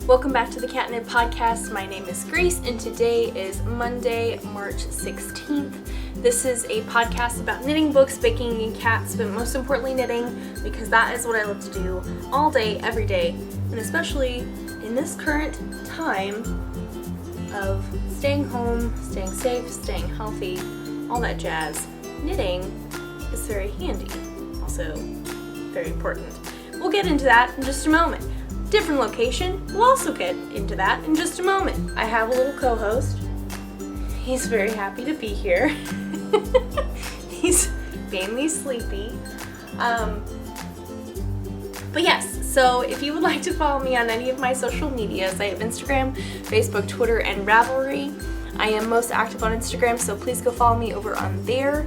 Welcome back to the Cat Knit Podcast. My name is Grace, and today is Monday, March 16th. This is a podcast about knitting, books, baking, and cats, but most importantly knitting, because that is what I love to do all day, every day, and especially in this current time of staying home, staying safe, staying healthy, all that jazz. Knitting is very handy, also very important. We'll get into that in just a moment. Different location, we'll also get into that in just a moment. I have a little co-host. He's very happy to be here. He's mainly sleepy. But yes, so if you would like to follow me on any of my social medias, I have Instagram, Facebook, Twitter, and Ravelry. I am most active on Instagram, so please go follow me over on there.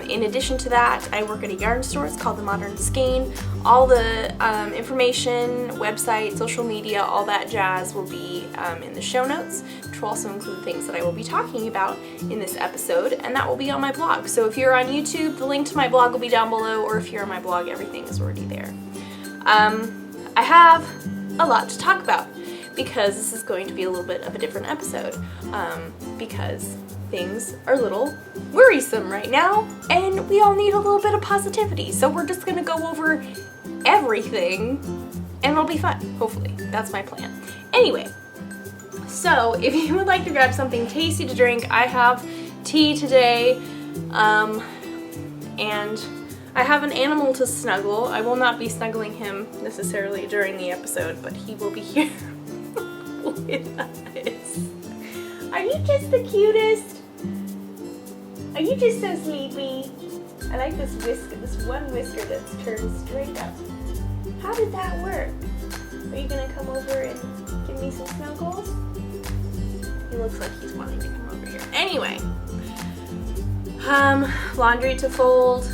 In addition to that, I work at a yarn store. It's called The Modern Skein. All the information, website, social media, all that jazz will be in the show notes, which will also include things that I will be talking about in this episode, and that will be on my blog. So if you're on YouTube, the link to my blog will be down below, or if you're on my blog, everything is already there. I have a lot to talk about, because this is going to be a little bit of a different episode, because things are a little worrisome right now, and we all need a little bit of positivity. So we're just gonna go over everything, and it'll be fun, hopefully. That's my plan. Anyway, so if you would like to grab something tasty to drink, I have tea today, and I have an animal to snuggle. I will not be snuggling him necessarily during the episode, but he will be here with us. Are you just the cutest? Are you just so sleepy? I like this whisker, this one whisker that's turned straight up. How did that work? Are you gonna come over and give me some snuggles? He looks like he's wanting to come over here. Anyway, laundry to fold,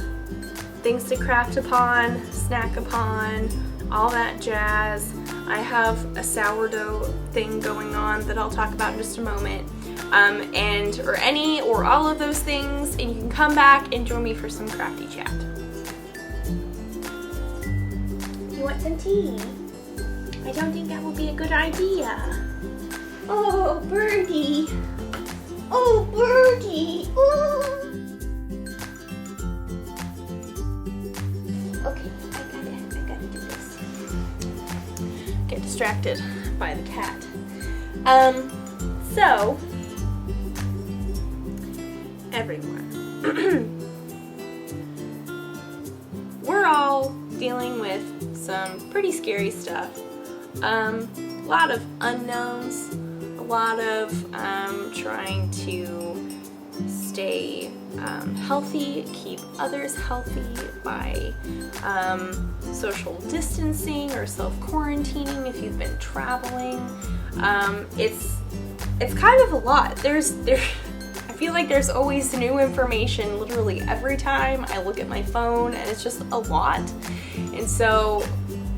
things to craft upon, snack upon, all that jazz. I have a sourdough thing going on that I'll talk about in just a moment, or any or all of those things, and you can come back and join me for some crafty chat. You want some tea? I don't think that will be a good idea. Oh, birdie. Oh, birdie. Oh. Okay, I gotta do this. Get distracted by the cat. So, everyone, we're all dealing with some pretty scary stuff. A lot of unknowns, a lot of trying to stay healthy, keep others healthy by social distancing or self-quarantining if you've been traveling. It's kind of a lot. I feel like there's always new information literally every time I look at my phone, and it's just a lot. And so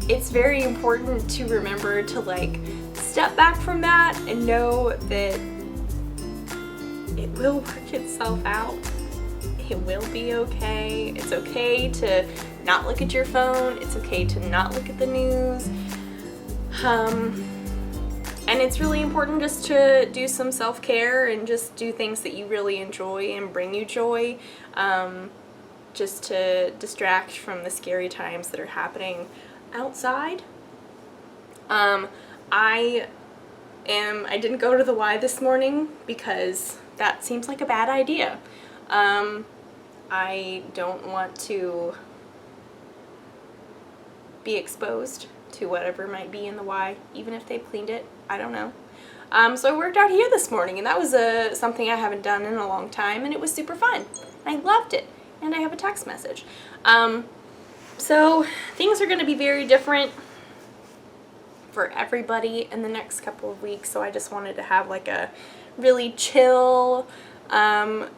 it's very important to remember to step back from that and know that it will work itself out. It will be okay. It's okay to not look at your phone. It's okay to not look at the news. And it's really important just to do some self-care and just do things that you really enjoy and bring you joy, just to distract from the scary times that are happening outside. I didn't go to the Y this morning because that seems like a bad idea. I don't want to be exposed to whatever might be in the Y, even if they've cleaned it. I don't know. So I worked out here this morning, and that was something I haven't done in a long time, and it was super fun. I loved it, and I have a text message. So things are going to be very different for everybody in the next couple of weeks, so I just wanted to have a really chill, kind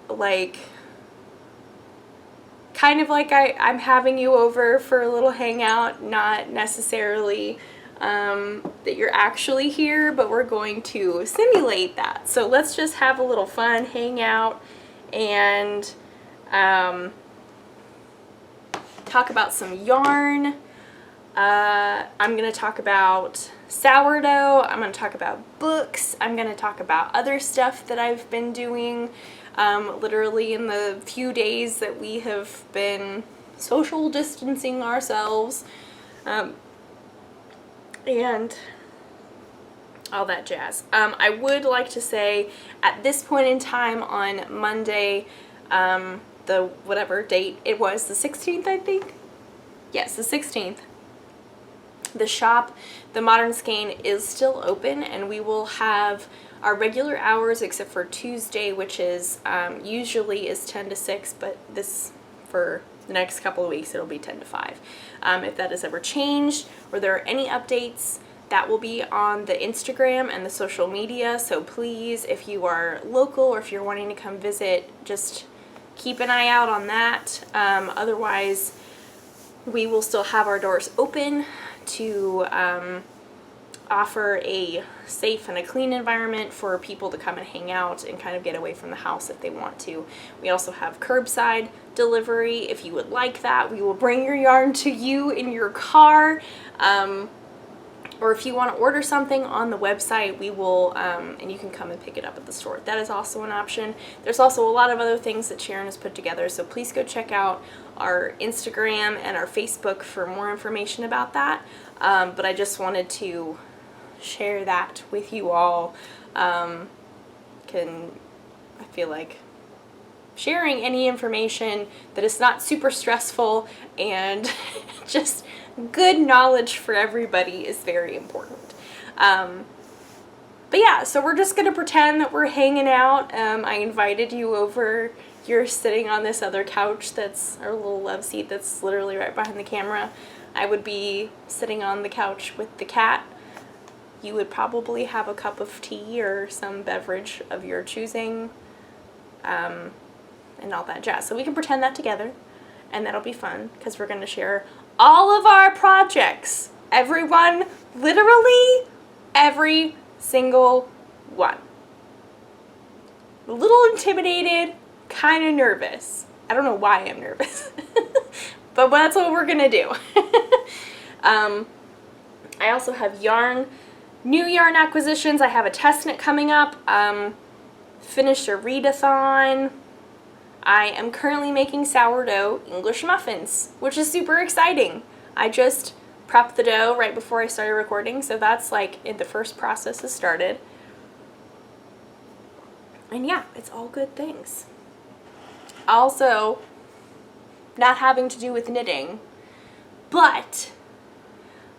of like I'm having you over for a little hangout, not necessarily that you're actually here, but we're going to simulate that. So let's just have a little fun, hang out, and talk about some yarn. I'm going to talk about sourdough. I'm going to talk about books. I'm going to talk about other stuff that I've been doing literally in the few days that we have been social distancing ourselves. And all that jazz. I would like to say at this point in time on Monday, the whatever date it was, the 16th, I think? Yes, the 16th. The shop, the Modern Skein, is still open, and we will have our regular hours except for Tuesday, which is usually is 10 to 6, but this, for the next couple of weeks, it'll be 10 to 5. If that has ever changed or there are any updates, that will be on the Instagram and the social media, so please, if you are local or if you're wanting to come visit, just keep an eye out on that. Otherwise, we will still have our doors open to offer a safe and a clean environment for people to come and hang out and kind of get away from the house if they want to. We also have curbside delivery if you would like that. We will bring your yarn to you in your car. Or if you want to order something on the website, we will, and you can come and pick it up at the store. That is also an option. There's also a lot of other things that Sharon has put together, so please go check out our Instagram and our Facebook for more information about that. But I just wanted to share that with you all. I feel like sharing any information that is not super stressful and just good knowledge for everybody is very important. But yeah, so we're just gonna pretend that we're hanging out. I invited you over. You're sitting on this other couch that's our little love seat that's literally right behind the camera. I would be sitting on the couch with the cat. You would probably have a cup of tea or some beverage of your choosing, and all that jazz. So we can pretend that together, and that'll be fun because we're going to share all of our projects. Everyone, literally every single one. A little intimidated, kind of nervous. I don't know why I'm nervous, but that's what we're going to do. I also have new yarn acquisitions. I have a test knit coming up. Finished a readathon. I am currently making sourdough English muffins, which is super exciting. I just prepped the dough right before I started recording, so that's like the first process has started. And yeah, it's all good things. Also, not having to do with knitting, but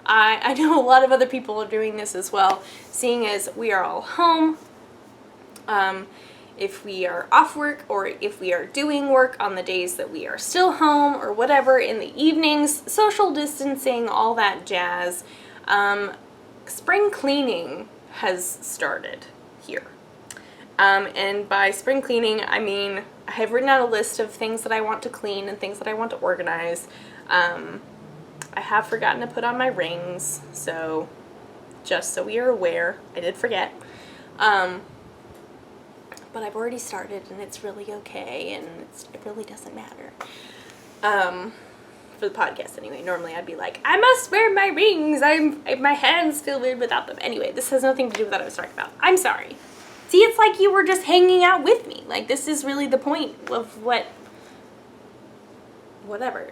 I know a lot of other people are doing this as well, seeing as we are all home. If we are off work or if we are doing work on the days that we are still home or whatever in the evenings, social distancing, all that jazz, spring cleaning has started here. And by spring cleaning, I mean I have written out a list of things that I want to clean and things that I want to organize. I have forgotten to put on my rings, so just so we are aware, I did forget. But I've already started and it's really okay and it really doesn't matter. For the podcast anyway, normally I'd be like, I must wear my rings, my hands feel weird without them. Anyway, this has nothing to do with what I was talking about. I'm sorry. See, it's like you were just hanging out with me. Like, this is really the point of whatever.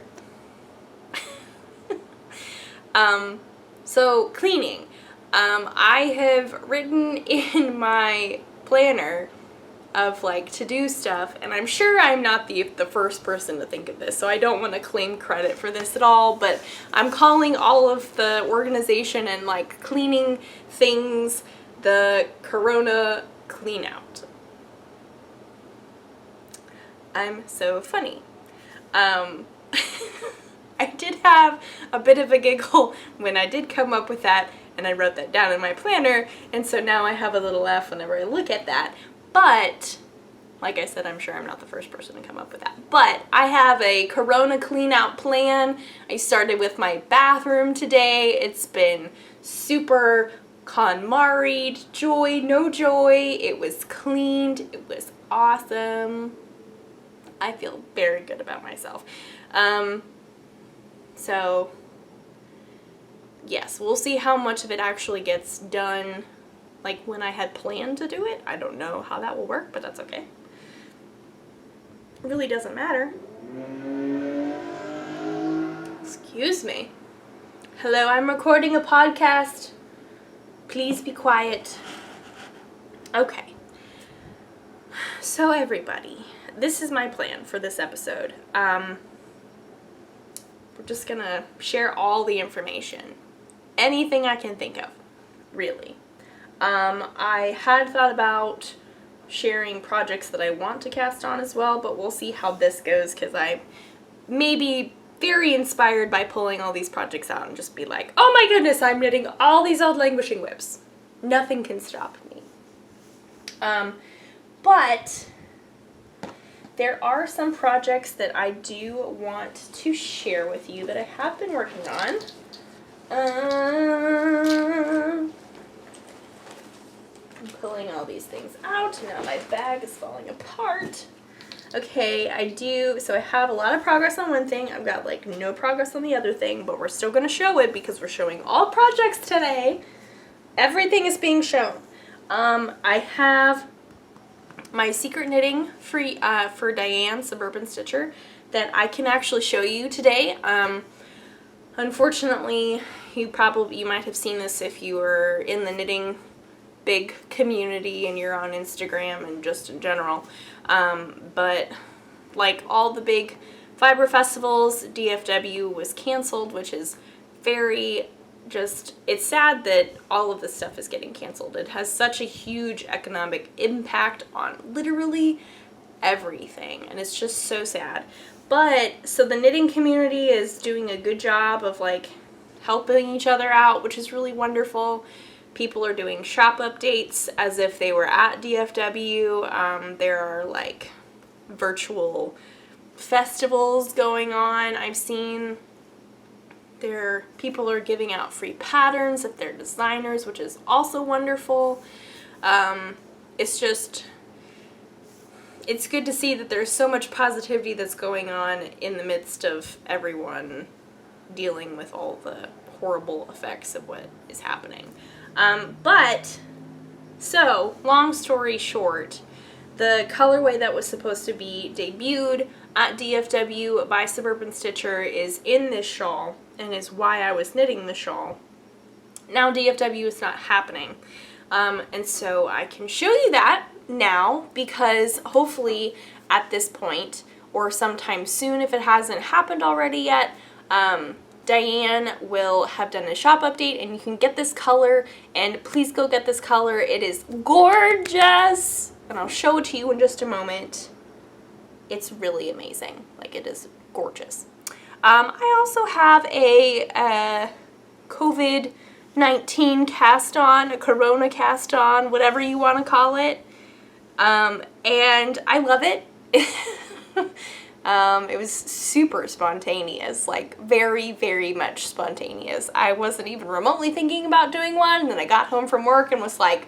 So cleaning. I have written in my planner of like to do stuff, and I'm sure I'm not the first person to think of this, so I don't want to claim credit for this at all, but I'm calling all of the organization and like cleaning things the Corona clean out. I'm so funny. I did have a bit of a giggle when I did come up with that, and I wrote that down in my planner, and so now I have a little laugh whenever I look at that. But, like I said, I'm sure I'm not the first person to come up with that. But I have a Corona clean out plan. I started with my bathroom today. It's been super KonMari'd, joy, no joy. It was cleaned. It was awesome. I feel very good about myself. So yes, we'll see how much of it actually gets done, like when I had planned to do it. I don't know how that will work, but that's okay. It really doesn't matter. Excuse me. Hello, I'm recording a podcast. Please be quiet. Okay. So everybody, this is my plan for this episode. We're just gonna share all the information. Anything I can think of, really. I had thought about sharing projects that I want to cast on as well, but we'll see how this goes, because I may be very inspired by pulling all these projects out and just be like, oh my goodness, I'm knitting all these old languishing whips. Nothing can stop me. But there are some projects that I do want to share with you that I have been working on. I'm pulling all these things out. Now my bag is falling apart. Okay, so I have a lot of progress on one thing. I've got like no progress on the other thing, but we're still going to show it because we're showing all projects today. Everything is being shown. I have my secret knitting for Diane, Suburban Stitcher, that I can actually show you today. Unfortunately, you might have seen this if you were in the knitting big community and you're on Instagram and just in general. But like all the big fiber festivals, DFW was canceled, which is it's sad that all of this stuff is getting canceled. It has such a huge economic impact on literally everything, and it's just so sad. But, so the knitting community is doing a good job of like helping each other out, which is really wonderful. People are doing shop updates as if they were at DFW. There are like virtual festivals going on. I've seen people are giving out free patterns if they're designers, which is also wonderful. It's good to see that there's so much positivity that's going on in the midst of everyone dealing with all the horrible effects of what is happening. So, long story short, the colorway that was supposed to be debuted at DFW by Suburban Stitcher is in this shawl, and is why I was knitting the shawl. Now DFW is not happening. And so I can show you that now, because hopefully at this point, or sometime soon if it hasn't happened already yet, Diane will have done a shop update and you can get this color, and please go get this color. It is gorgeous, and I'll show it to you in just a moment. It's really amazing. Like, it is gorgeous. I also have a COVID-19 cast on, a Corona cast on, whatever you want to call it. And I love it. It was super spontaneous, like very, very much spontaneous. I wasn't even remotely thinking about doing one, and then I got home from work and was like,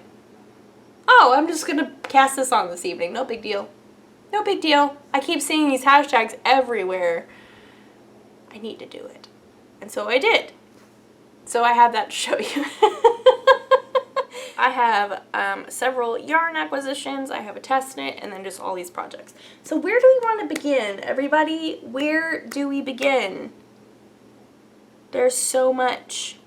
oh, I'm just gonna cast this on this evening. No big deal. No big deal. I keep seeing these hashtags everywhere. I need to do it. And so I did. So I have that to show you. I have several yarn acquisitions, I have a test knit, and then just all these projects. So where do we want to begin, everybody? Where do we begin? There's so much.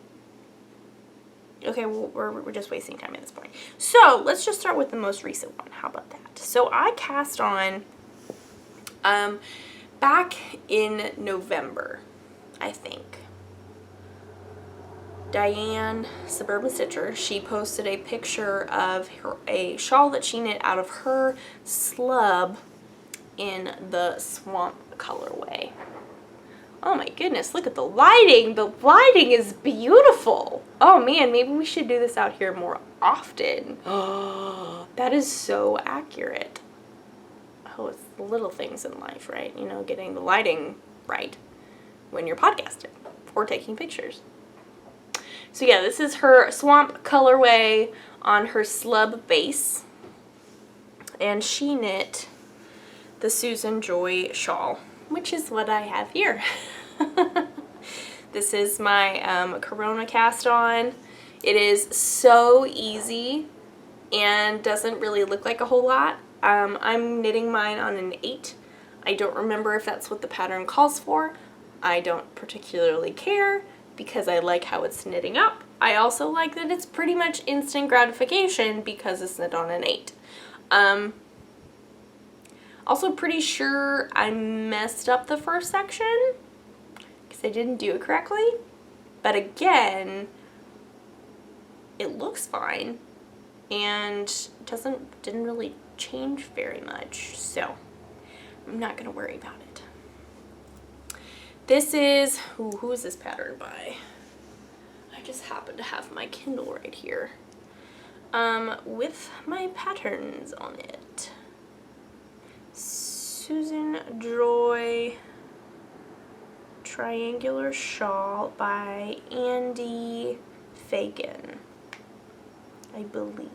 Okay, well, we're just wasting time at this point. So let's just start with the most recent one. How about that? So I cast on back in November, I think. Diane, Suburban Stitcher, she posted a picture of a shawl that she knit out of her slub in the swamp colorway. Oh my goodness, look at the lighting. The lighting is beautiful. Oh man, maybe we should do this out here more often. Oh, that is so accurate. Oh, it's the little things in life, right? You know, getting the lighting right when you're podcasting or taking pictures. So yeah, this is her swamp colorway on her slub base. And she knit the Susan Joy shawl, which is what I have here. This is my Corona cast on. It is so easy and doesn't really look like a whole lot. I'm knitting mine on an 8. I don't remember if that's what the pattern calls for. I don't particularly care because I like how it's knitting up. I also like that it's pretty much instant gratification because it's knit on an 8. Also pretty sure I messed up the first section because I didn't do it correctly. But again, it looks fine and didn't really change very much, so I'm not gonna worry about it. This is, who is this pattern by? I just happen to have my Kindle right here with my patterns on it. Susan Joy Triangular Shawl by Andy Fagan, I believe.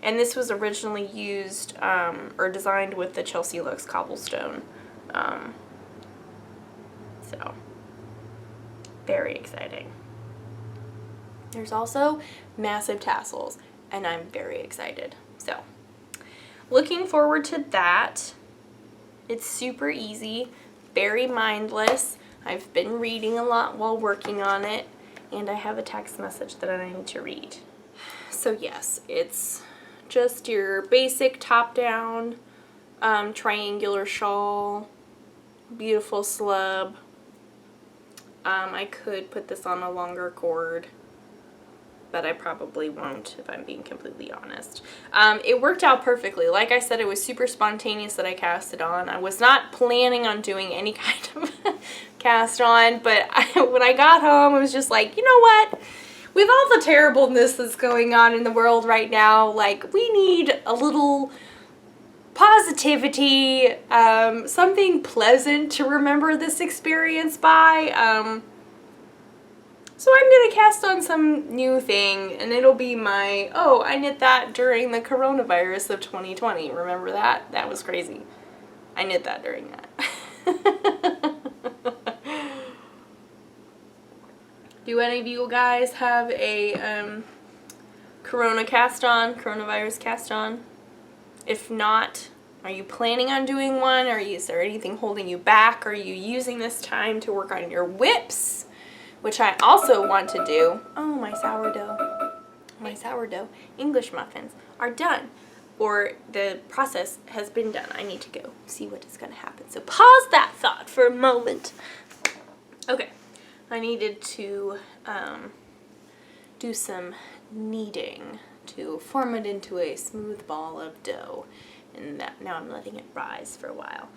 And this was originally used or designed with the Chelsea Lux cobblestone. So, very exciting. There's also massive tassels, and I'm very excited. So, looking forward to that. It's super easy, very mindless. I've been reading a lot while working on it, and I have a text message that I need to read. So yes, it's just your basic top-down triangular shawl, beautiful slub. I could put this on a longer cord, but I probably won't if I'm being completely honest. It worked out perfectly. Like I said, it was super spontaneous that I cast it on. I was not planning on doing any kind of cast on, but when I got home, I was just like, you know what? With all the terribleness that's going on in the world right now, like, we need a little positivity, something pleasant to remember this experience by. So I'm gonna cast on some new thing, and it'll be my, oh, I knit that during the coronavirus of 2020. Remember that? That was crazy. I knit that during that. Do any of you guys have a coronavirus cast on? If not, are you planning on doing one? Is there anything holding you back? Are you using this time to work on your whips? Which I also want to do. Oh, my sourdough English muffins are done. Or the process has been done. I need to go see what is going to happen. So pause that thought for a moment. Okay. I needed to do some kneading to form it into a smooth ball of dough, and now I'm letting it rise for a while.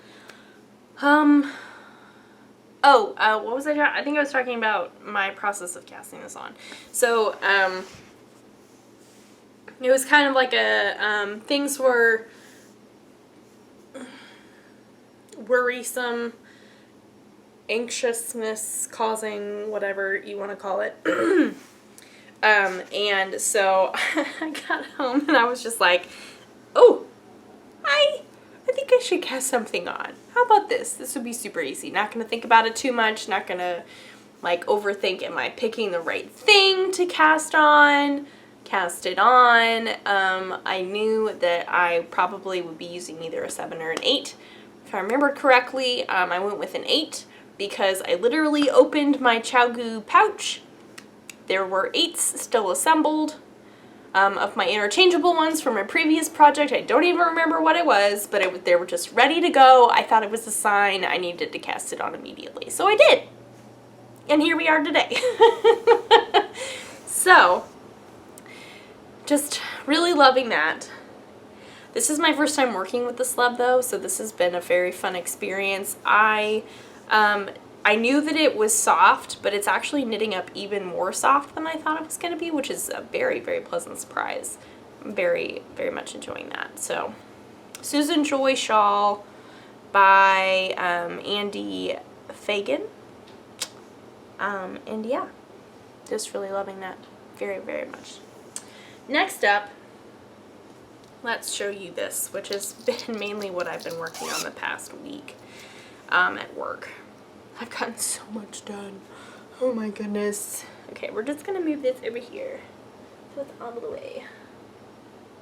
What was I think I was talking about my process of casting this on. So, it was kind of like a, things were worrisome, anxiousness causing, whatever you want to call it. And so I got home and I was just like, oh, I think I should cast something on. How about this? This would be super easy. Not going to think about it too much. Not going to like overthink, am I picking the right thing to cast on? Cast it on. I knew that I probably would be using either a 7 or an 8. If I remember correctly, I went with an 8 because I literally opened my ChowGoo pouch. There were 8s still assembled. Of my interchangeable ones from my previous project. I don't even remember what it was, but they were just ready to go. I thought it was a sign I needed to cast it on immediately. So I did. And here we are today. So, just really loving that. This is my first time working with the slub though, so this has been a very fun experience. I knew that it was soft, but it's actually knitting up even more soft than I thought it was going to be, which is a very, very pleasant surprise. I'm very, very much enjoying that. So, Susan Joy Shawl by Andy Fagan. And yeah, just really loving that very, very much. Next up, let's show you this, which has been mainly what I've been working on the past week at work. I've gotten so much done. Oh my goodness. Okay, we're just gonna move this over here so it's out of the way.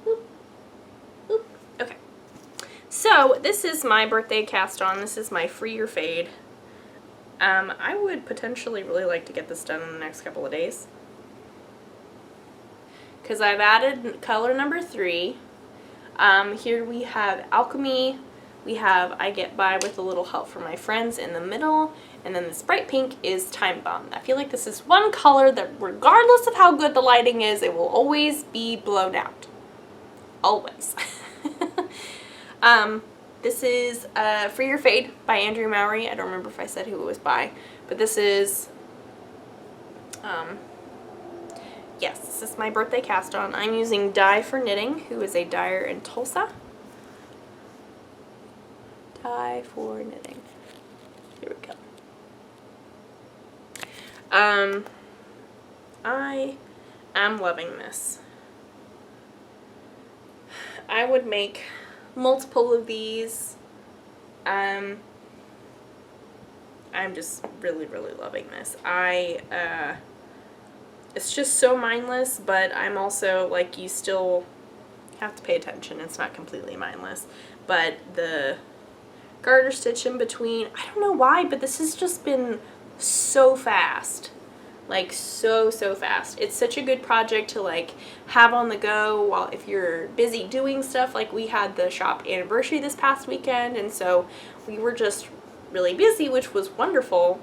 Boop. Boop. Okay. So this is my birthday cast on. This is my Free Your Fade. I would potentially really like to get this done in the next couple of days, because I've added color number 3. Here we have Alchemy, we have I Get By With a Little Help From My Friends in the middle, and then this bright pink is Time Bomb. I feel like this is one color that regardless of how good the lighting is, it will always be blown out. Always. This is Free Your Fade by Andrew Mowry. I don't remember if I said who it was by, but this is, yes, this is my birthday cast on. I'm using Dye for Knitting, who is a dyer in Tulsa. Dye for Knitting. Here we go. I am loving this. I would make multiple of these. I'm just really loving this. It's just so mindless, but I'm also, like, you still have to pay attention. It's not completely mindless, but the garter stitch in between, I don't know why, but this has just been so fast. Like, so fast. It's such a good project to, like, have on the go while, if you're busy doing stuff. Like, we had the shop anniversary this past weekend, and so we were just really busy, which was wonderful.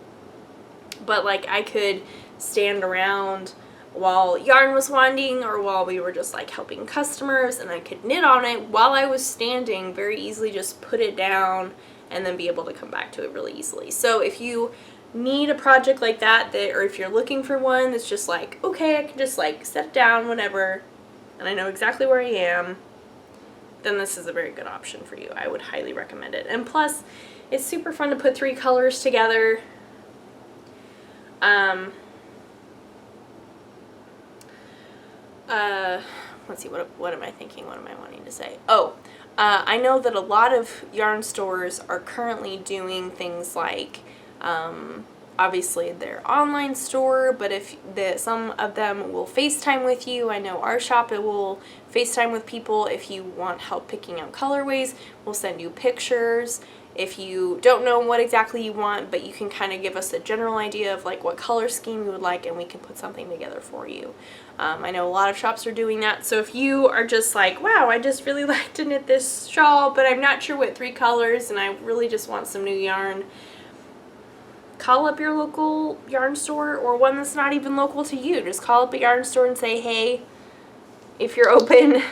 But, like, I could stand around while yarn was winding, or while we were just, like, helping customers, and I could knit on it while I was standing, very easily just put it down and then be able to come back to it really easily. So if you need a project like that, or if you're looking for one that's just like, okay, I can just, like, set it down whenever and I know exactly where I am, then this is a very good option for you. I would highly recommend it. And plus, it's super fun to put 3 colors together. Let's see, what am I thinking? What am I wanting to say? Oh, I know that a lot of yarn stores are currently doing things like, obviously their online store, but if some of them will FaceTime with you. I know our shop, it will FaceTime with people. If you want help picking out colorways, we'll send you pictures. If you don't know what exactly you want, but you can kind of give us a general idea of, like, what color scheme you would like, and we can put something together for you. I know a lot of shops are doing that, so if you are just like, wow, I just really like to knit this shawl, but I'm not sure what 3 colors, and I really just want some new yarn, call up your local yarn store, or one that's not even local to you. Just call up a yarn store and say, hey, if you're open,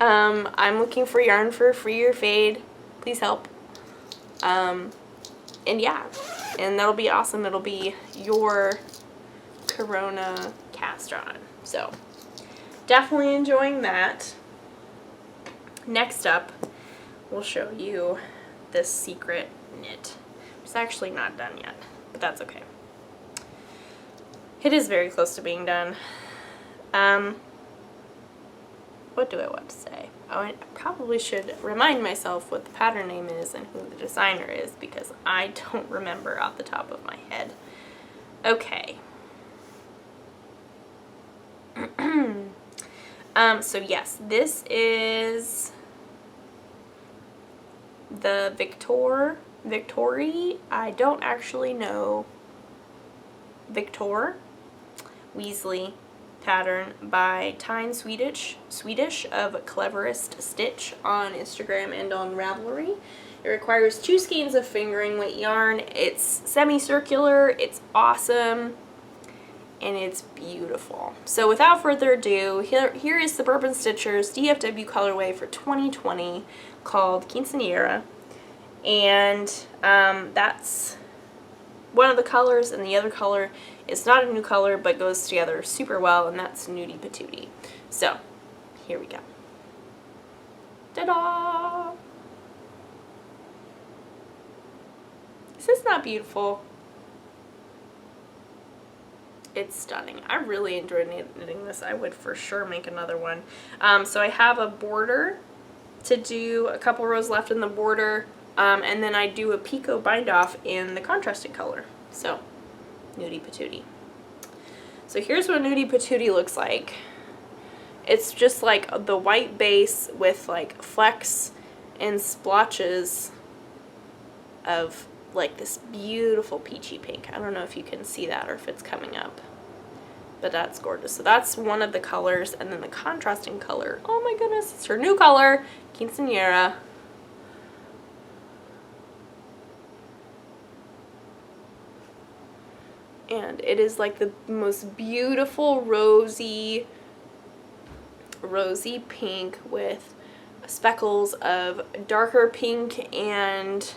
I'm looking for yarn for Free Your Fade. Please help. And yeah, and that'll be awesome. It'll be your Corona cast on. So definitely enjoying that. Next up, we'll show you this secret knit. It's actually not done yet, but that's okay. It is very close to being done. What do I want to say? Oh, I probably should remind myself what the pattern name is and who the designer is, because I don't remember off the top of my head. Okay. So yes, this is the Victory. I don't actually know. Victor Weasley pattern by Tyne Swedish of Cleverest Stitch on Instagram and on Ravelry. It requires 2 skeins of fingering weight yarn. It's semicircular, it's awesome, and it's beautiful. So without further ado, here is Suburban Stitchers DFW colorway for 2020 called Quinceañera, and that's one of the colors, and the other color is not a new color but goes together super well, and that's Nudie Patootie. So here we go. Ta-da! Is this not beautiful? It's stunning. I really enjoyed knitting this. I would for sure make another one. So I have a border to do, a couple rows left in the border, and then I do a picot bind off in the contrasted color. So, Nudie Patootie. So here's what Nudie Patootie looks like. It's just like the white base with like flecks and splotches of like this beautiful peachy pink. I don't know if you can see that or if it's coming up, but that's gorgeous. So that's one of the colors, and then the contrasting color, oh my goodness, it's her new color, Quinceañera. And it is like the most beautiful rosy pink with speckles of darker pink and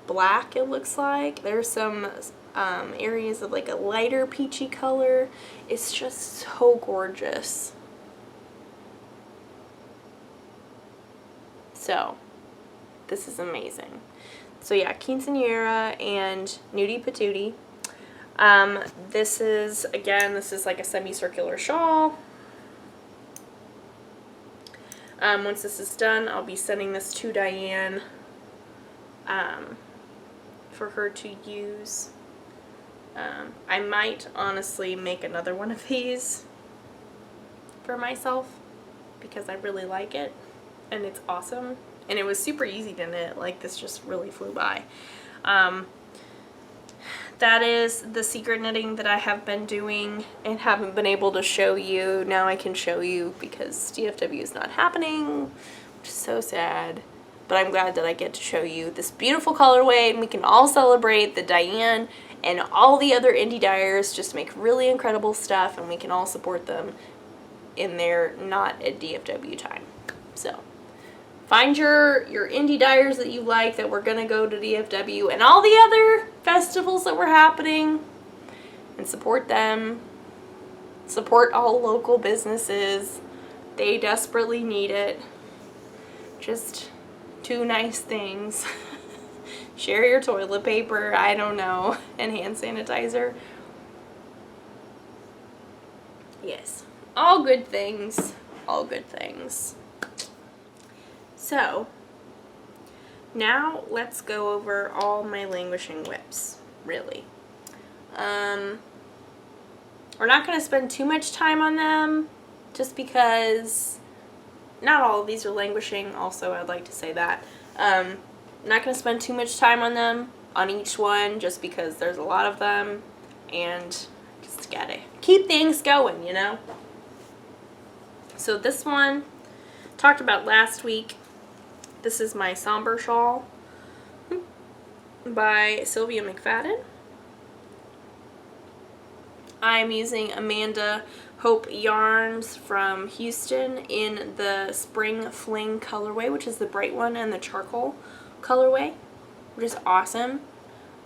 black, it looks like. There's some areas of like a lighter peachy color. It's just so gorgeous. So this is amazing. So yeah, Quinceañera and Nudie Patootie. This is like a semicircular shawl. Once this is done, I'll be sending this to Diane for her to use. I might honestly make another one of these for myself because I really like it and it's awesome. And it was super easy to knit. Like, this just really flew by. That is the secret knitting that I have been doing and haven't been able to show you. Now I can show you because DFW is not happening, which is so sad. But I'm glad that I get to show you this beautiful colorway, and we can all celebrate that Diane and all the other indie dyers just make really incredible stuff, and we can all support them in their not at DFW time. So find your indie dyers that you like that were gonna go to DFW and all the other festivals that were happening, and support them. Support all local businesses. They desperately need it. Just 2 nice things. Share your toilet paper, I don't know, and hand sanitizer. Yes, all good things. All good things. So, now let's go over all my languishing whips, really. We're not going to spend too much time on them, just because not all of these are languishing, also I'd like to say that. I'm not going to spend too much time on them, on each one, just because there's a lot of them, and just gotta keep things going, you know? So this one, talked about last week. This is my Somber Shawl by Sylvia McFadden. I'm using Amanda Hope yarns from Houston in the Spring Fling colorway, which is the bright one, and the charcoal colorway, which is awesome.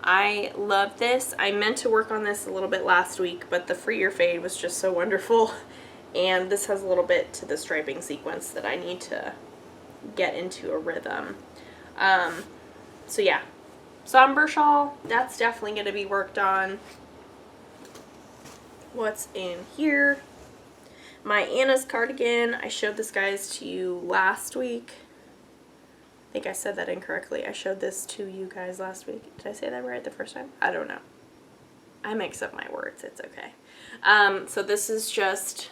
I love this. I meant to work on this a little bit last week, but the Free Your Fade was just so wonderful. And this has a little bit to the striping sequence that I need to get into a rhythm. So yeah, Somber Shawl, that's definitely going to be worked on. What's in here? My Anna's cardigan. I showed this guys to you last week. I think I said that incorrectly. I showed this to you guys last week. Did I say that right the first time? I don't know. I mix up my words. It's okay. So this is just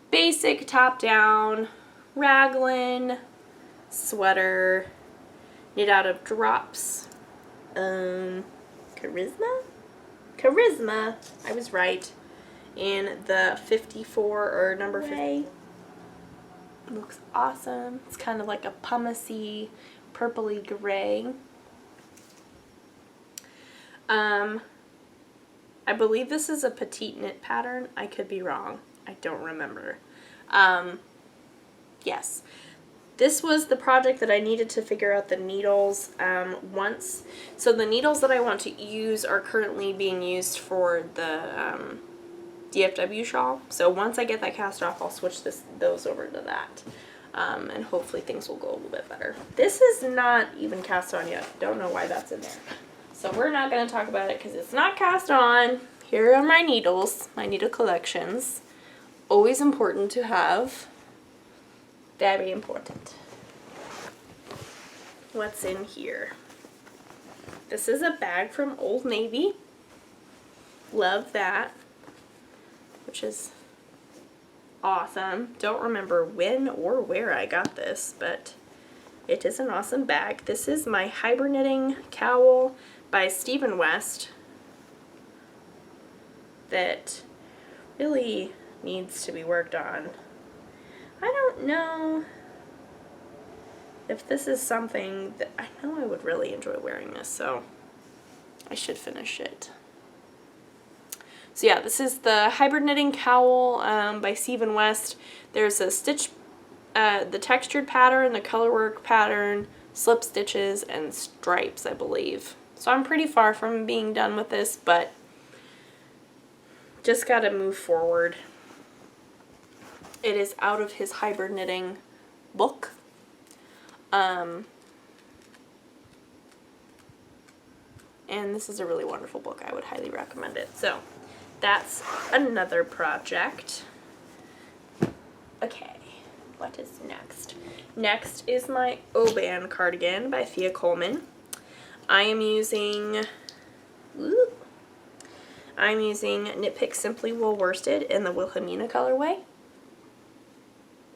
basic top-down raglan sweater knit out of drops. Charisma, I was right, in the 54 or number 50. Looks awesome. It's kind of like a pumicey, purpley gray. I believe this is a petite knit pattern. I could be wrong. I don't remember. Yes. This was the project that I needed to figure out the needles once. So the needles that I want to use are currently being used for the DFW shawl. So once I get that cast off, I'll switch those over to that. And hopefully things will go a little bit better. This is not even cast on yet. Don't know why that's in there. So we're not going to talk about it because it's not cast on. Here are my needles, my needle collections. Always important to have. Very important. What's in here? This is a bag from Old Navy. Love that, which is awesome. Don't remember when or where I got this, but it is an awesome bag. This is my Hibernating Cowl by Stephen West that really needs to be worked on. I don't know if this is something that I know I would really enjoy wearing this, so I should finish it. So yeah, this is the Hibernating Cowl by Stephen West. There's a stitch, the textured pattern, the colorwork pattern, slip stitches, and stripes, I believe. So I'm pretty far from being done with this, but just gotta move forward. It is out of his Hibernating book. And this is a really wonderful book. I would highly recommend it. So that's another project. Okay, what is next? Next is my Oban cardigan by Thea Coleman. I'm using Knit Pick Simply Wool Worsted in the Wilhelmina colorway,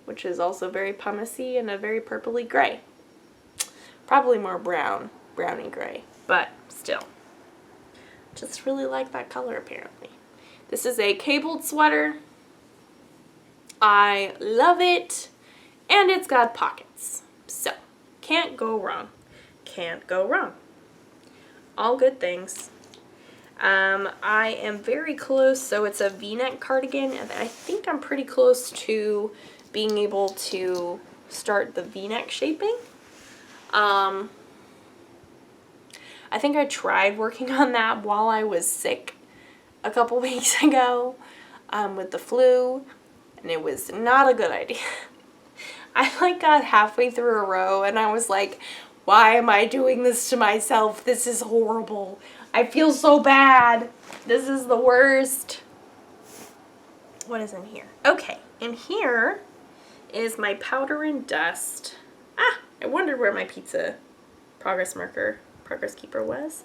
which is also very pumicey and a very purpley gray. Probably more browny gray, but still. Just really like that color apparently. This is a cabled sweater. I love it, and it's got pockets. So, can't go wrong. Can't go wrong. All good things. I am very close, so it's a V-neck cardigan, and I think I'm pretty close to being able to start the V-neck shaping. I think I tried working on that while I was sick a couple weeks ago with the flu, and it was not a good idea. I like got halfway through a row and I was like, why am I doing this to myself? This is horrible. I feel so bad. This is the worst. What is in here? Okay, in here is my Powder and Dust. I wondered where my pizza progress keeper was.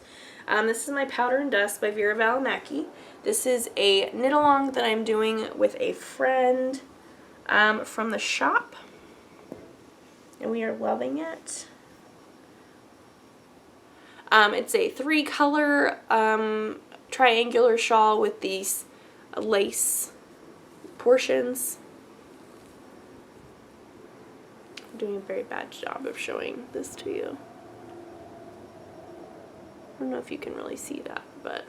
This is my Powder and Dust by Vera Valimaki. This is a knit along that I'm doing with a friend from the shop, and we are loving it. It's a 3-color triangular shawl with these lace portions. I'm doing a very bad job of showing this to you. I don't know if you can really see that, but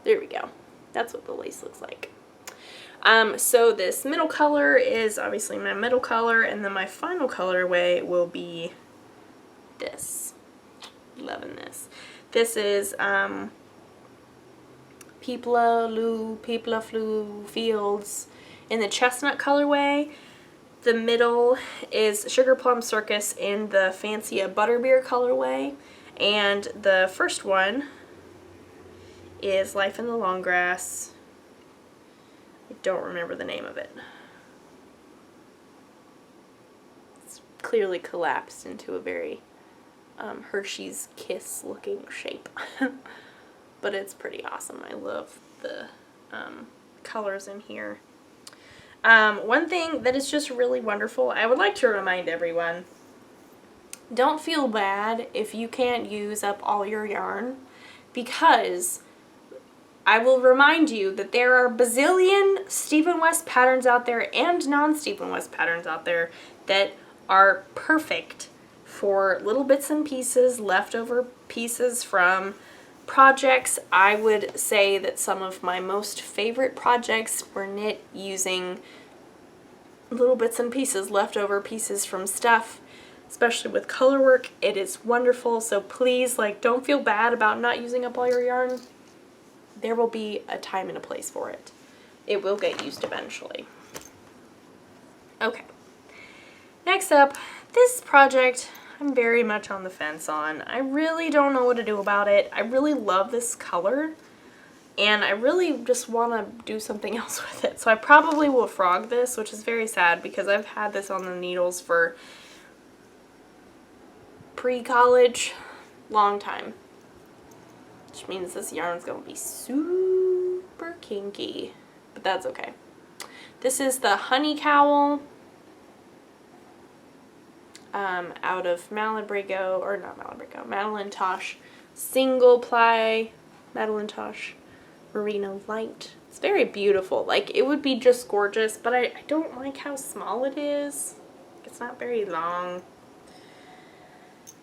there we go. That's what the lace looks like. So this middle color is obviously my middle color, and then my final colorway will be this. Loving this. This is Pipla Flu Fields in the chestnut colorway. The middle is Sugar Plum Circus in the Fancy Butterbeer colorway. And the first one is Life in the Long Grass. I don't remember the name of it. It's clearly collapsed into a very Hershey's Kiss looking shape. But it's pretty awesome. I love the colors in here. One thing that is just really wonderful, I would like to remind everyone, don't feel bad if you can't use up all your yarn, because I will remind you that there are bazillion Stephen West patterns out there and non-Stephen West patterns out there that are perfect for little bits and pieces, leftover pieces from projects. I would say that some of my most favorite projects were knit using little bits and pieces, leftover pieces from stuff, especially with color work. It is wonderful, so please, like, don't feel bad about not using up all your yarn. There will be a time and a place for it. It will get used eventually. Okay. Next up, this project I'm very much on the fence on. I really don't know what to do about it. I really love this color, and I really just want to do something else with it. So I probably will frog this, which is very sad because I've had this on the needles for pre-college, long time. Which means this yarn is going to be super super kinky, but that's okay. This is the Honey Cowl out of Malabrigo, or not Malabrigo, Madeline Tosh single ply Madeline Tosh Merino Light. It's very beautiful. Like, it would be just gorgeous, but I don't like how small it is. It's not very long.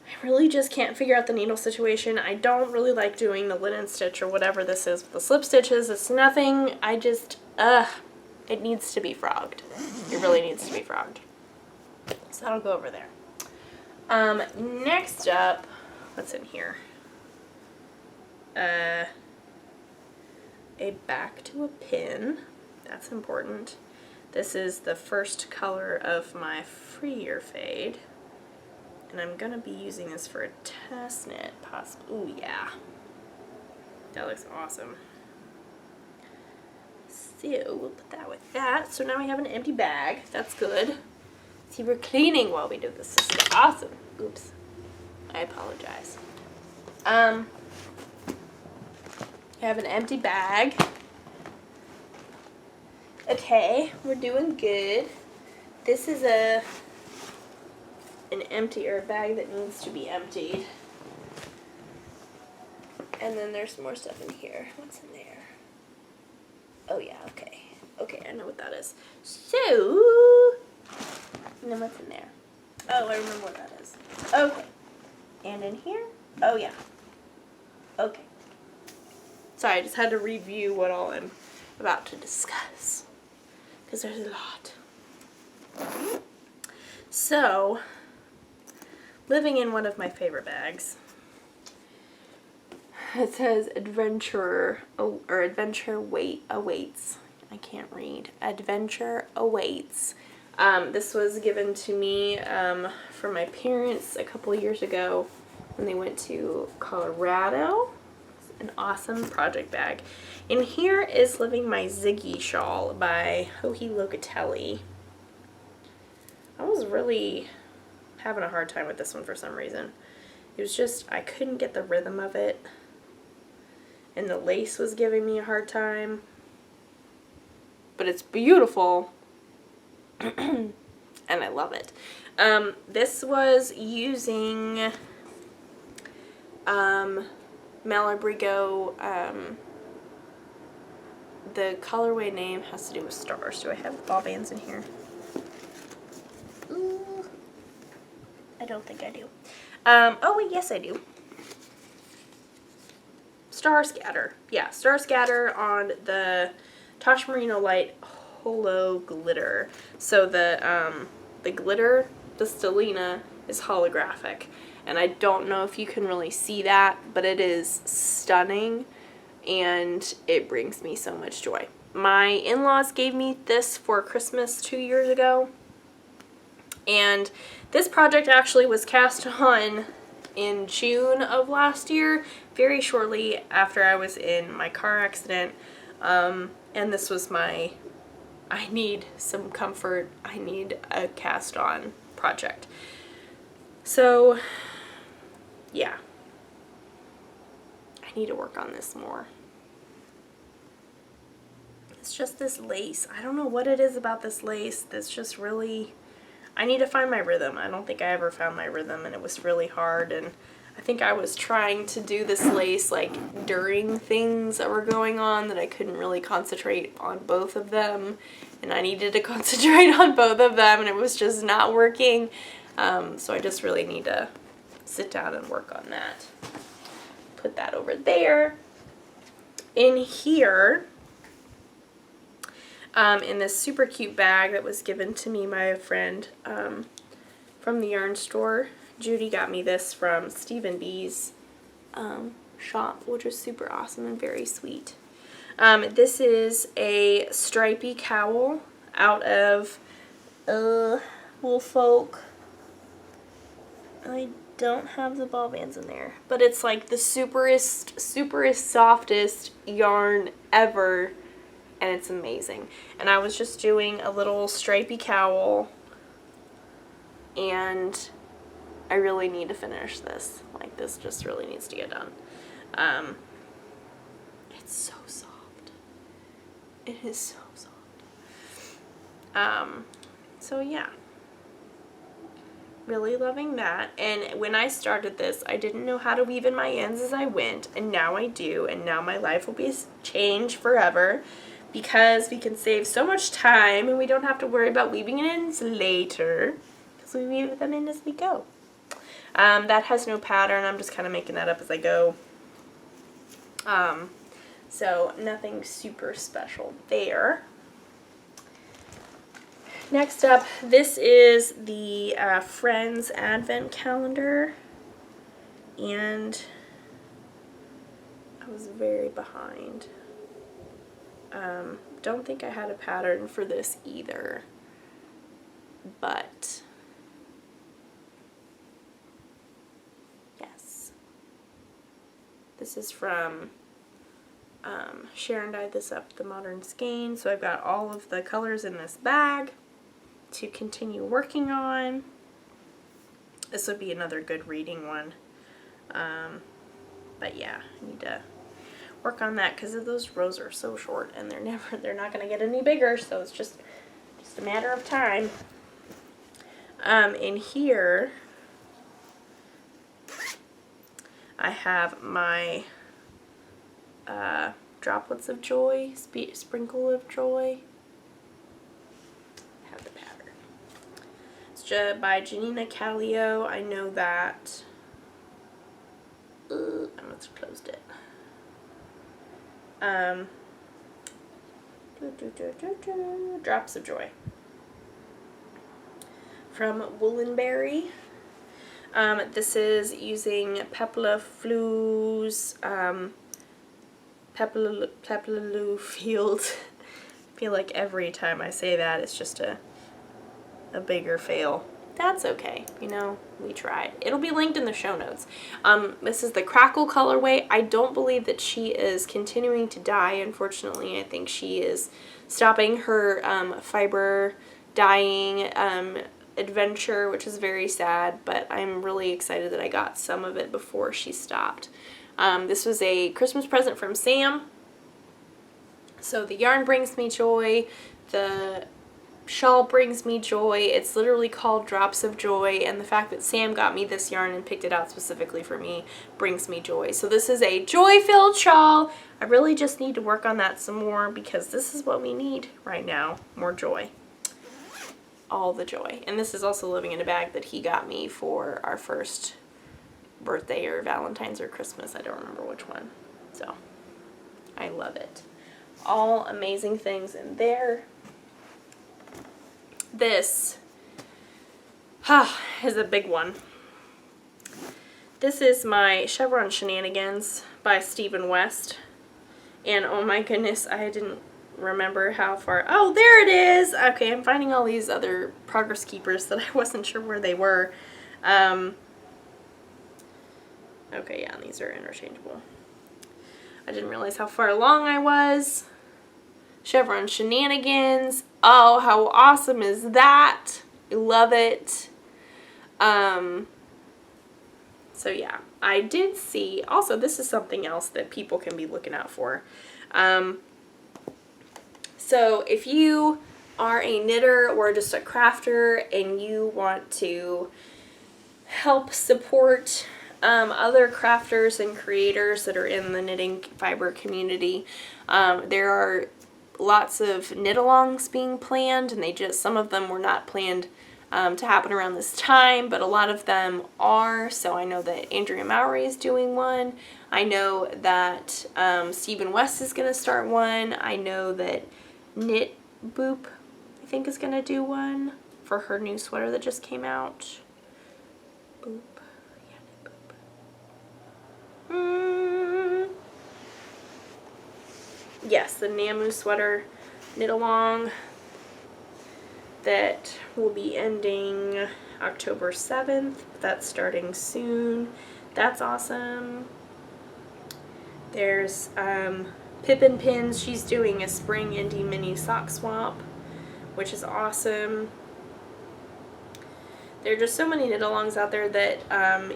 I really just can't figure out the needle situation. I don't really like doing the linen stitch or whatever this is with the slip stitches. It's nothing. I just, it needs to be frogged. It really needs to be frogged. So that'll go over there. Next up, what's in here? A back to a pin. That's important. This is the first color of my Freer Fade. And I'm going to be using this for a test knit, possibly. Ooh, yeah. That looks awesome. So, we'll put that with that. So now we have an empty bag. That's good. See, we're cleaning while we do this. This is awesome. Oops. I apologize. I have an empty bag. Okay, we're doing good. This is an empty, or a bag that needs to be emptied. And then there's more stuff in here. What's in there? Oh yeah, okay. Okay, I know what that is. So, and then what's in there? Oh, I remember what that is. Okay. And in here? Oh yeah. Okay. Sorry, I just had to review what all I'm about to discuss, because there's a lot. So, living in one of my favorite bags. It says Adventure Awaits. I can't read. Adventure Awaits. This was given to me from my parents a couple years ago when they went to Colorado. It's an awesome project bag. In here is Living My Ziggy Shawl by Joji Locatelli. I was really having a hard time with this one for some reason. It was just, I couldn't get the rhythm of it. And the lace was giving me a hard time. But it's beautiful. And I love it. This was using Malabrigo. The colorway name has to do with stars. Do I have ball bands in here? Ooh, I don't think I do. Oh wait, yes I do. Star Scatter. Yeah, Star Scatter on the Tosh Merino Light Holo Glitter. So the glitter, the stellina, is holographic. And I don't know if you can really see that, but it is stunning and it brings me so much joy. My in-laws gave me this for Christmas 2 years ago. And this project actually was cast on in June of last year, very shortly after I was in my car accident. And this was my, I need some comfort, I need a cast on project. So, yeah. I need to work on this more. It's just this lace. I don't know what it is about this lace that's just really, I need to find my rhythm. I don't think I ever found my rhythm, and it was really hard. And I think I was trying to do this lace like during things that were going on that I couldn't really concentrate on both of them, and I needed to concentrate on both of them, and it was just not working. So I just really need to sit down and work on that. Put that over there. In here, in this super cute bag that was given to me by a friend from the yarn store. Judy got me this from Stephen B's shop, which was super awesome and very sweet. This is a stripy cowl out of Woolfolk. I don't have the ball bands in there, but it's like the superest, softest yarn ever. And it's amazing. And I was just doing a little stripy cowl, and I really need to finish this. Like, this just really needs to get done. It's so soft. It is so soft. So yeah. Really loving that. And when I started this, I didn't know how to weave in my ends as I went, and now I do, and now my life will be changed forever because we can save so much time and we don't have to worry about weaving in ends later because we weave them in as we go. That has no pattern. I'm just kind of making that up as I go. So nothing super special there. Next up, this is the Friends Advent Calendar, and I was very behind. Don't think I had a pattern for this either, but yes. This is from Sharon dyed this up the Modern Skein, so I've got all of the colors in this bag to continue working on. This would be another good reading one. But yeah, I need to work on that because those rows are so short and they're not going to get any bigger, so it's just a matter of time. In here I have my Droplets of Joy, Sprinkle of Joy. I have the pattern. It's by Janina Callio. I know that. I almost closed it. Drops of Joy. From Woolenberry. This is using Pepla Flu's Peplaloo Field. I feel like every time I say that it's just a bigger fail. That's okay, you know, we tried. It'll be linked in the show notes. This is the Crackle colorway. I don't believe that she is continuing to dye, unfortunately. I think she is stopping her fiber dyeing adventure, which is very sad, but I'm really excited that I got some of it before she stopped. This was a Christmas present from Sam. So the yarn brings me joy. The shawl brings me joy. It's literally called Drops of Joy, and the fact that Sam got me this yarn and picked it out specifically for me brings me joy. So this is a joy-filled shawl. I really just need to work on that some more because this is what we need right now. More joy. All the joy. And this is also living in a bag that he got me for our first birthday or Valentine's or Christmas. I don't remember which one. So I love it. All amazing things in there. This is a big one. This is my Chevron Shenanigans by Stephen West. And oh my goodness, I didn't remember how far. Oh, there it is. Okay, I'm finding all these other progress keepers that I wasn't sure where they were. Okay, yeah, these are interchangeable. I didn't realize how far along I was. Chevron Shenanigans. Oh, how awesome is that? I love it. So yeah, I did see, also this is something else that people can be looking out for. So if you are a knitter or just a crafter and you want to help support other crafters and creators that are in the knitting fiber community, there are lots of knit-alongs being planned, and some of them were not planned to happen around this time, but a lot of them are. So I know that Andrea Mowry is doing one. I know that Stephen West is going to start one. I know that Knit Boop, I think, is going to do one for her new sweater that just came out. Boop. Yeah, Knit Boop. Yes, the Namu sweater knit-along that will be ending October 7th. That's starting soon. That's awesome. There's Pippin Pins. She's doing a spring indie mini sock swap, which is awesome. There are just so many knit-alongs out there that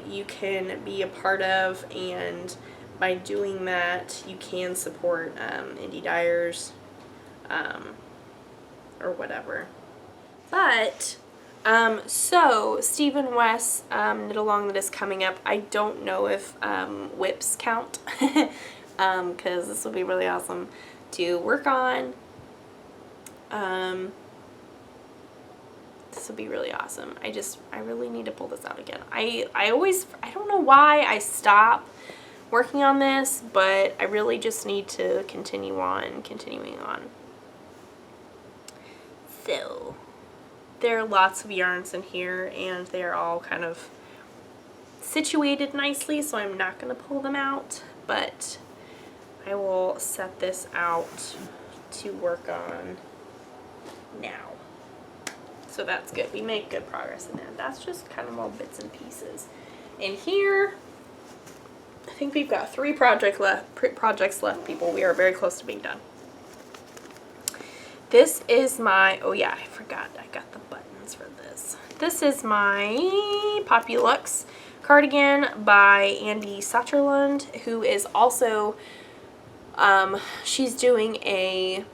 you can be a part of, and by doing that you can support indie dyers. or whatever. But, so Stephen West knit along that is coming up. I don't know if whips count, because this will be really awesome to work on. This will be really awesome. I really need to pull this out again. I don't know why I stop working on this, but I really just need to continuing on. So, there are lots of yarns in here, and they're all kind of situated nicely, so I'm not going to pull them out, but I will set this out to work on now. So that's good. We make good progress in that. That's just kind of all bits and pieces. In here, I think we've got 3 projects left, people. We are very close to being done. This is my, oh yeah, I forgot. I got the buttons for this. This is my Poppy Looks cardigan by Andy Satterlund, who is also, she's doing a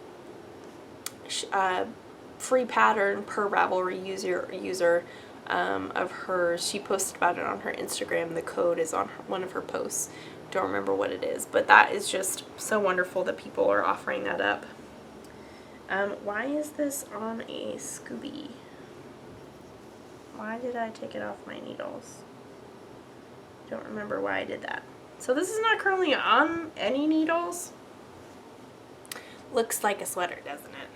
free pattern per Ravelry user of hers. She posted about it on her Instagram. The code is on one of her posts. Don't remember what it is, but that is just so wonderful that people are offering that up. Why is this on a Scooby? Why did I take it off my needles? Don't remember why I did that. So this is not currently on any needles. Looks like a sweater, doesn't it?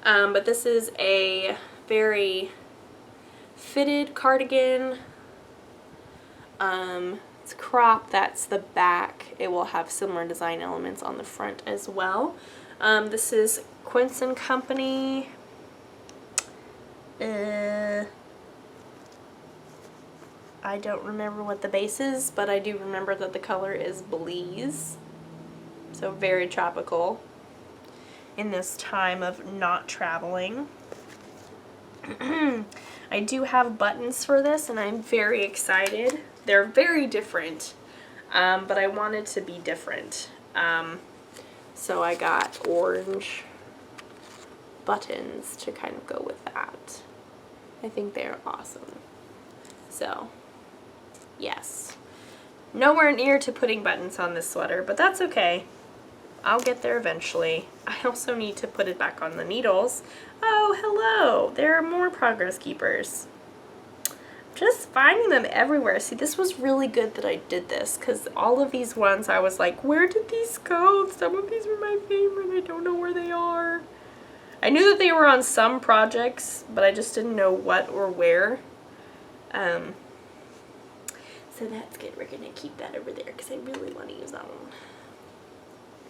But this is a very fitted cardigan. It's crop, that's the back. It will have similar design elements on the front as well. This is Quince & Company. I don't remember what the base is, but I do remember that the color is Belize. So very tropical in this time of not traveling. I do have buttons for this, and I'm very excited. They're very different, but I wanted to be different. So I got orange buttons to kind of go with that. I think they're awesome. So, yes. Nowhere near to putting buttons on this sweater, but that's okay. I'll get there eventually. I also need to put it back on the needles. Oh, hello! There are more progress keepers. Just finding them everywhere. See, this was really good that I did this, because all of these ones I was like, where did these go? Some of these were my favorite. I don't know where they are. I knew that they were on some projects, but I just didn't know what or where. So that's good. We're going to keep that over there, because I really want to use that one.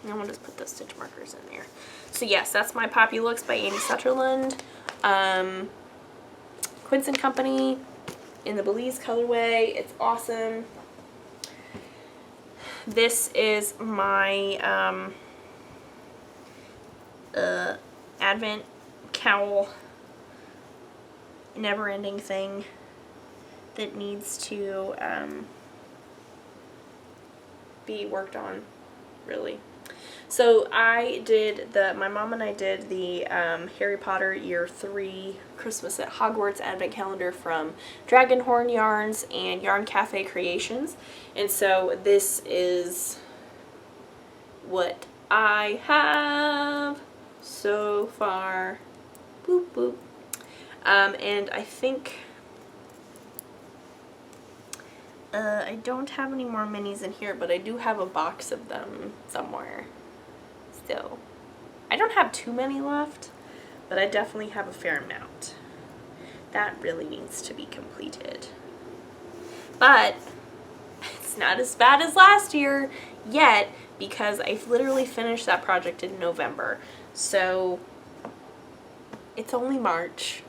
And we'll just put those stitch markers in there. So yes, that's my Poppy Looks by Andy Sutherland. Quince & Company in the Belize colorway. It's awesome. This is my Advent cowl never-ending thing that needs to be worked on, really. So I did my mom and I did the Harry Potter Year 3 Christmas at Hogwarts Advent Calendar from Dragonhorn Yarns and Yarn Cafe Creations. And so this is what I have so far. Boop, boop. And I think I don't have any more minis in here, but I do have a box of them somewhere. Still, I don't have too many left, but I definitely have a fair amount. That really needs to be completed. But it's not as bad as last year yet, because I've literally finished that project in November. So it's only March.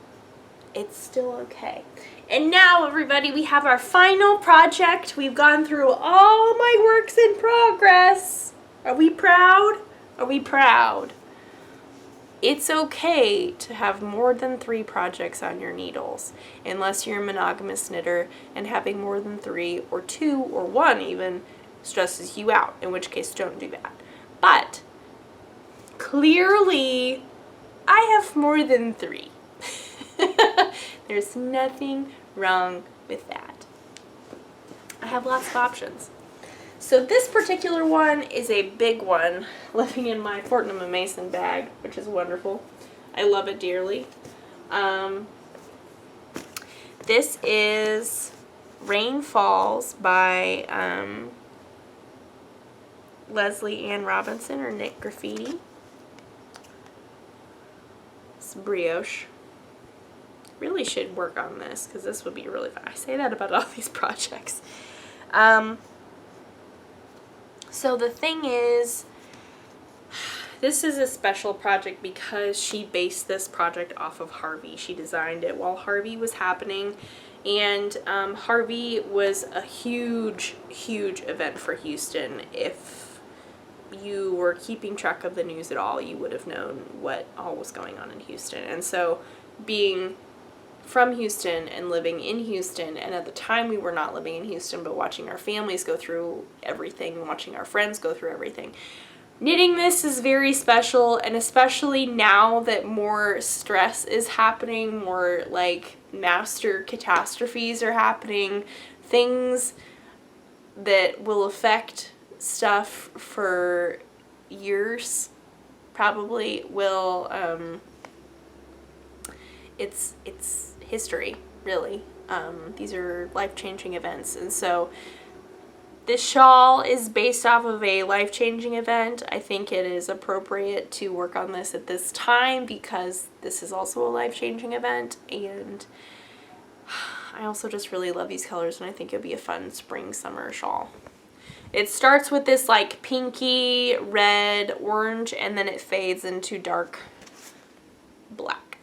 It's still okay. And now, everybody, we have our final project. We've gone through all my works in progress. Are we proud? Are we proud? It's okay to have more than 3 projects on your needles, unless you're a monogamous knitter and having more than 3 or 2 or 1 even stresses you out, in which case don't do that. But clearly I have more than 3. There's nothing wrong with that. I have lots of options. So this particular one is a big one, living in my Fortnum & Mason bag, which is wonderful. I love it dearly. This is Rain Falls by Leslie Ann Robinson or Nick Graffiti. It's brioche. Really should work on this because this would be really fun. I say that about all these projects. So the thing is, this is a special project because she based this project off of Harvey. She designed it while Harvey was happening, and Harvey was a huge, huge event for Houston. If you were keeping track of the news at all, you would have known what all was going on in Houston. And so being from Houston and living in Houston, and at the time we were not living in Houston, but watching our families go through everything, watching our friends go through everything. Knitting this is very special, and especially now that more stress is happening, more like master catastrophes are happening, things that will affect stuff for years probably will, it's history, really. These are life-changing events, and so this shawl is based off of a life-changing event. I think it is appropriate to work on this at this time because this is also a life-changing event, and I also just really love these colors, and I think it would be a fun spring-summer shawl. It starts with this like pinky, red, orange, and then it fades into dark black.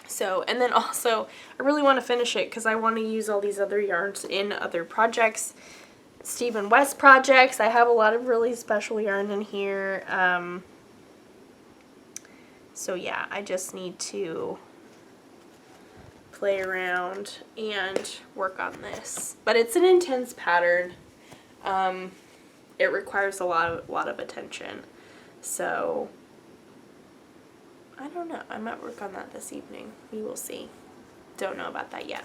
So, and then also, I really want to finish it because I want to use all these other yarns in other projects. Stephen West projects. I have a lot of really special yarn in here. So yeah, I just need to play around and work on this. But it's an intense pattern. It requires a lot of attention. So I don't know. I might work on that this evening. We will see. Don't know about that yet.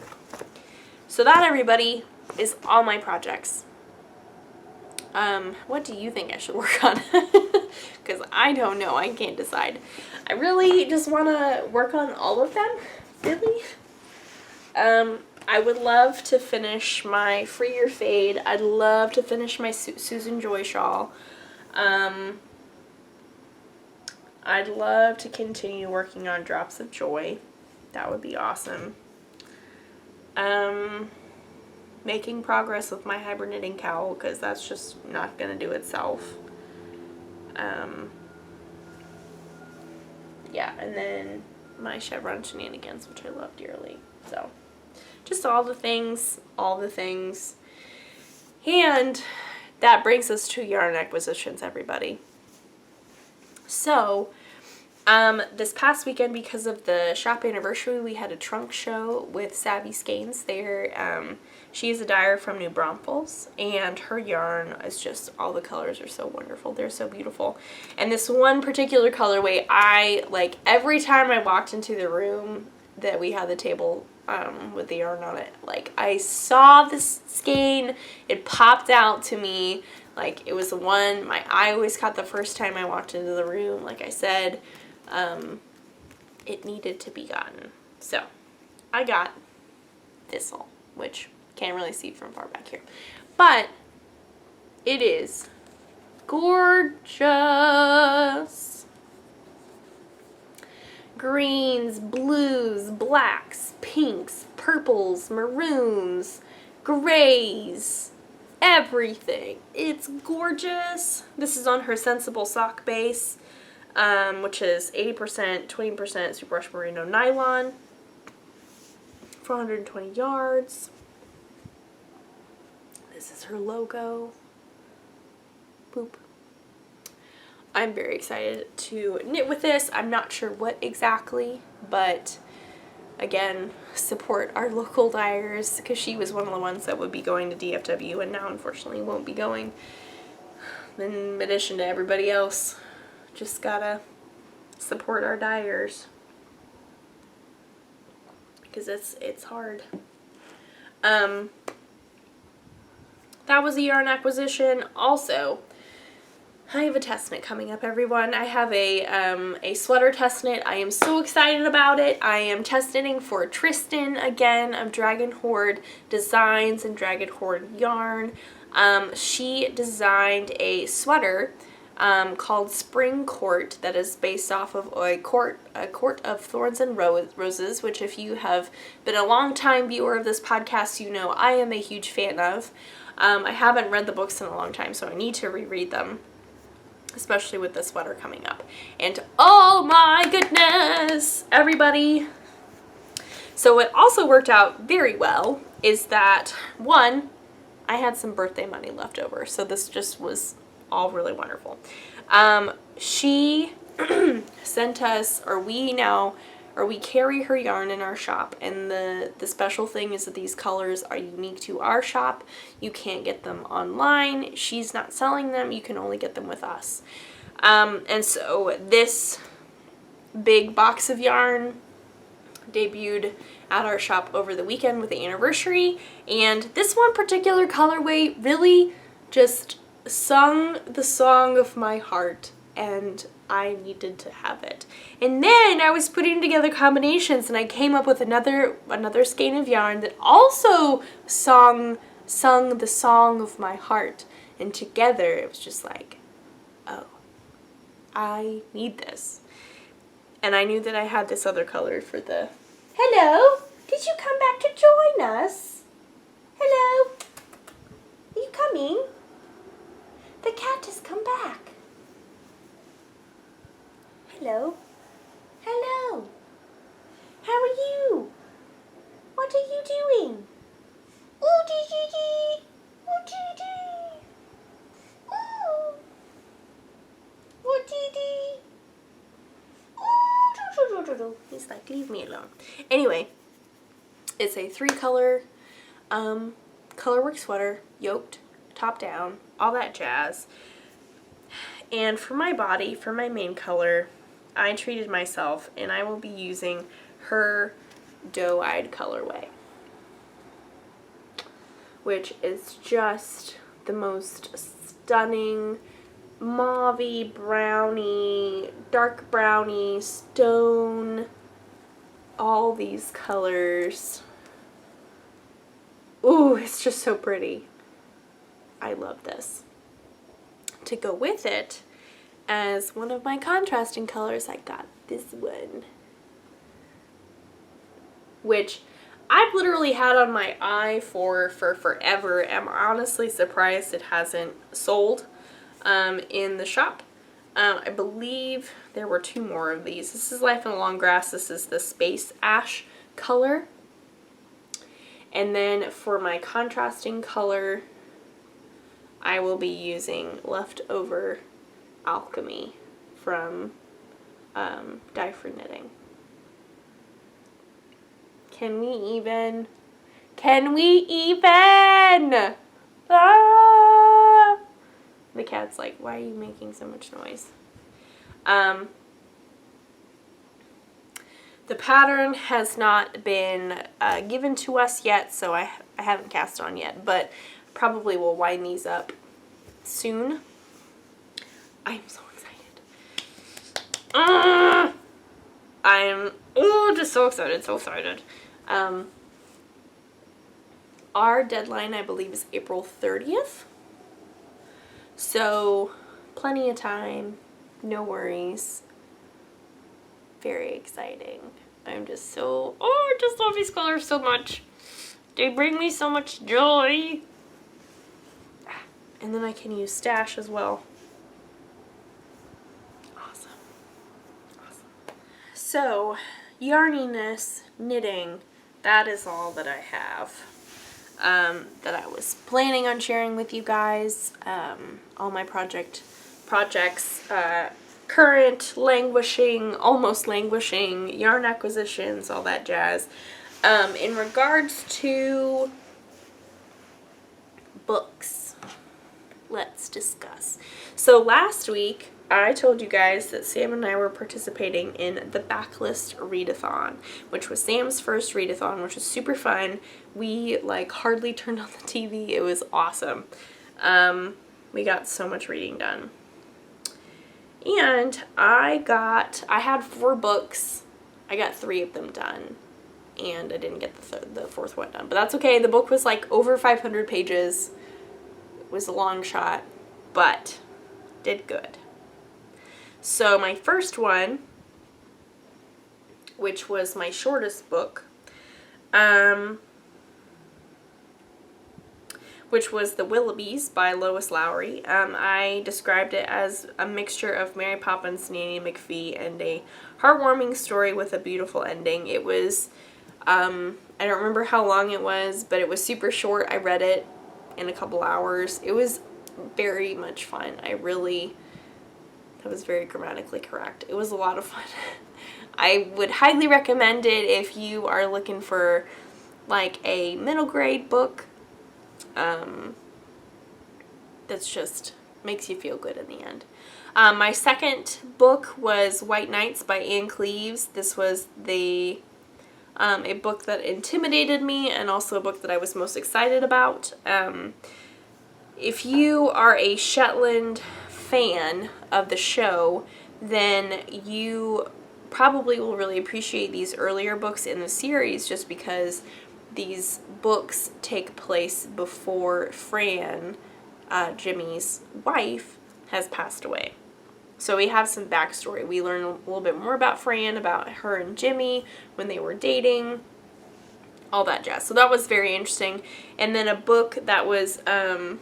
So that, everybody, is all my projects. What do you think I should work on? Because I don't know. I can't decide. I really just want to work on all of them. Really? I would love to finish my Free Your Fade. I'd love to finish my Susan Joy shawl. I'd love to continue working on Drops of Joy. That would be awesome. Making progress with my hybrid knitting cowl because that's just not going to do itself. Yeah, and then my chevron shenanigans, which I love dearly. So, just all the things, And that brings us to yarn acquisitions, everybody. So, this past weekend, because of the shop anniversary, we had a trunk show with Savvy Skeins there. She is a dyer from New Braunfels, and her yarn is just, all the colors are so wonderful. They're so beautiful. And this one particular colorway, like, every time I walked into the room that we had the table with the yarn on it, like, I saw this skein, it popped out to me. Like, it was the one my eye always caught the first time I walked into the room. Like I said, it needed to be gotten. So, I got Thistle, which can't really see from far back here. But, it is gorgeous. Greens, blues, blacks, pinks, purples, maroons, grays, everything. It's gorgeous. This is on her Sensible sock base, which is 80%, 20% superwash merino nylon, 420 yards. This is her logo. Boop. I'm very excited to knit with this. I'm not sure what exactly, but again, support our local dyers because she was one of the ones that would be going to DFW and now unfortunately won't be going in addition to everybody else. Just gotta support our dyers. Because it's hard. That was a yarn acquisition. Also, I have a test knit coming up, everyone. I have a sweater test knit. I am so excited about it. I am test knitting for Tristan again of Dragon Horde Designs and Dragon Horde Yarn. She designed a sweater called Spring Court that is based off of a court of thorns and roses, which if you have been a long time viewer of this podcast, you know I am a huge fan of. I haven't read the books in a long time, so I need to reread them, especially with the sweater coming up. And oh my goodness, everybody. So what also worked out very well is that, one, I had some birthday money left over, so this just was all really wonderful. She sent us, we carry her yarn in our shop, and the special thing is that these colors are unique to our shop. You can't get them online. She's not selling them. You can only get them with us. And so this big box of yarn debuted at our shop over the weekend with the anniversary, and this one particular colorway really just sung the song of my heart, and I needed to have it. And then I was putting together combinations, and I came up with another skein of yarn that also sung the song of my heart, and together it was just like, oh, I need this. And I knew that I had this other color for the... Hello? Did you come back to join us? Hello? Are you coming? The cat has come back. Hello? Hello? How are you? What are you doing? Oh, dee. Oh, dee. Oh. What dee. Oh, he's like, leave me alone. Anyway, it's a 3-color colorwork sweater, yoked, top down, all that jazz. And for my body, for my main color, I treated myself, and I will be using her doe-eyed colorway, which is just the most stunning mauvey, brownie, dark brownie, stone, all these colors. Ooh, it's just so pretty. I love this. To go with it, as one of my contrasting colors, I got this one, which I've literally had on my eye for forever. I'm honestly surprised it hasn't sold in the shop. I believe there were 2 more of these. This is Life in the Long Grass. This is the Space Ash color. And then for my contrasting color, I will be using Leftover Alchemy from Dye for Knitting. Can we even? Ah! The cat's like, why are you making so much noise? The pattern has not been given to us yet, so I haven't cast on yet, but probably will wind these up soon. I am so excited. I'm just so excited. Our deadline, I believe, is April 30th. So, plenty of time, no worries. Very exciting. I'm just so, I just love these colors so much. They bring me so much joy. And then I can use stash as well. Awesome. So, yarniness, knitting, that is all that I have. That I was planning on sharing with you guys. All my projects, current, languishing, almost languishing, yarn acquisitions, all that jazz. In regards to books, let's discuss. So last week I told you guys that Sam and I were participating in the Backlist Readathon, which was Sam's first readathon, which was super fun. We like hardly turned on the TV. It was awesome. We got so much reading done. And I had 4 books. I got 3 of them done. And I didn't get the 4th one done. But that's okay. The book was like over 500 pages. It was a long shot. But did good. So my first one, which was my shortest book, which was The Willoughbys by Lois Lowry. I described it as a mixture of Mary Poppins, Nanny McPhee, and a heartwarming story with a beautiful ending. It was, I don't remember how long it was, but it was super short. I read it in a couple hours. It was very much fun. That was very grammatically correct. It was a lot of fun. I would highly recommend it if you are looking for like a middle grade book that's just makes you feel good in the end. My second book was White Nights by Anne Cleeves. This was a book that intimidated me and also a book that I was most excited about. If you are a Shetland fan of the show, then you probably will really appreciate these earlier books in the series just because these books take place before Fran, Jimmy's wife, has passed away. So we have some backstory. We learn a little bit more about Fran, about her and Jimmy when they were dating, all that jazz. So that was very interesting. And then a book that was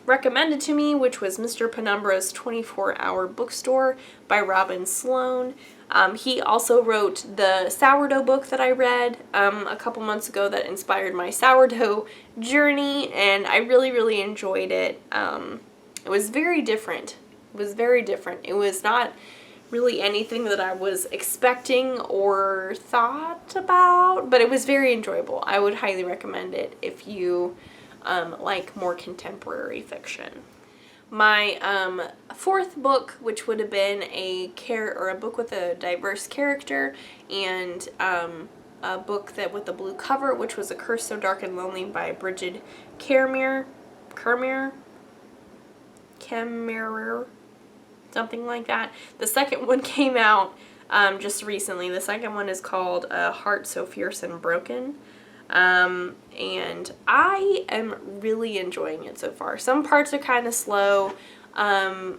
recommended to me, which was Mr. Penumbra's 24-Hour Bookstore by Robin Sloan. He also wrote the sourdough book that I read a couple months ago that inspired my sourdough journey, and I really, really enjoyed it. It was very different. It was not really anything that I was expecting or thought about, but it was very enjoyable. I would highly recommend it if you like more contemporary fiction. My 4th book, which would have been a book with a diverse character, and a book that with a blue cover, which was A Curse So Dark and Lonely by Bridget Kemmerer, something like that. The second one came out just recently. The second one is called A Heart So Fierce and Broken. And I am really enjoying it so far. Some parts are kind of slow. The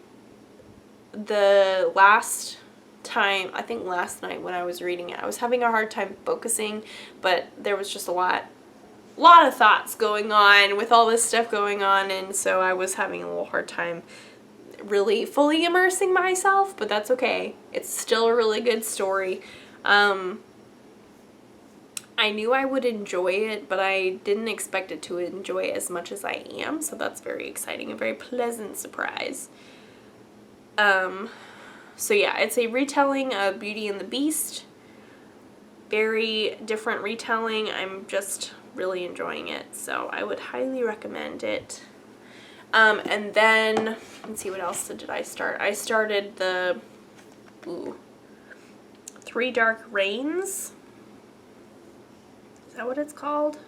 last time, I think last night when I was reading it, I was having a hard time focusing, but there was just a lot of thoughts going on with all this stuff going on, and so I was having a little hard time really fully immersing myself, but that's okay. It's still a really good story. I knew I would enjoy it, but I didn't expect it to enjoy it as much as I am, so that's very exciting, a very pleasant surprise. So yeah, it's a retelling of Beauty and the Beast. Very different retelling. I'm just really enjoying it, so I would highly recommend it. And then, let's see, what else did I start? I started the 3 Dark Reigns. Is that what it's called?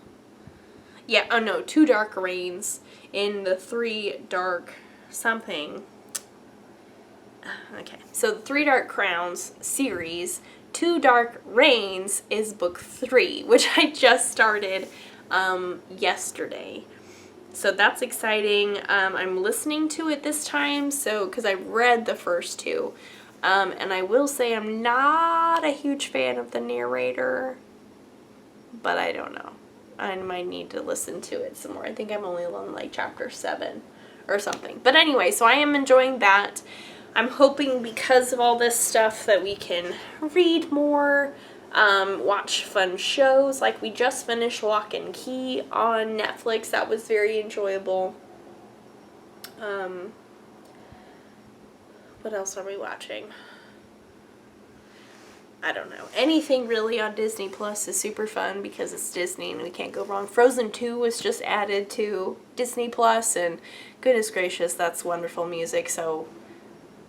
Yeah, oh no, 2 Dark Reigns in the 3 Dark something. Okay, so the 3 Dark Crowns series, 2 Dark Reigns is book 3, which I just started yesterday. So that's exciting. I'm listening to it this time, so because I read the first 2. And I will say I'm not a huge fan of the narrator, but I don't know. I might need to listen to it some more. I think I'm only on like chapter 7 or something. But anyway, so I am enjoying that. I'm hoping because of all this stuff that we can read more, watch fun shows. Like we just finished Lock and Key on Netflix. That was very enjoyable. What else are we watching? I don't know. Anything really on Disney Plus is super fun because it's Disney and we can't go wrong. Frozen 2 was just added to Disney Plus, and goodness gracious, that's wonderful music. So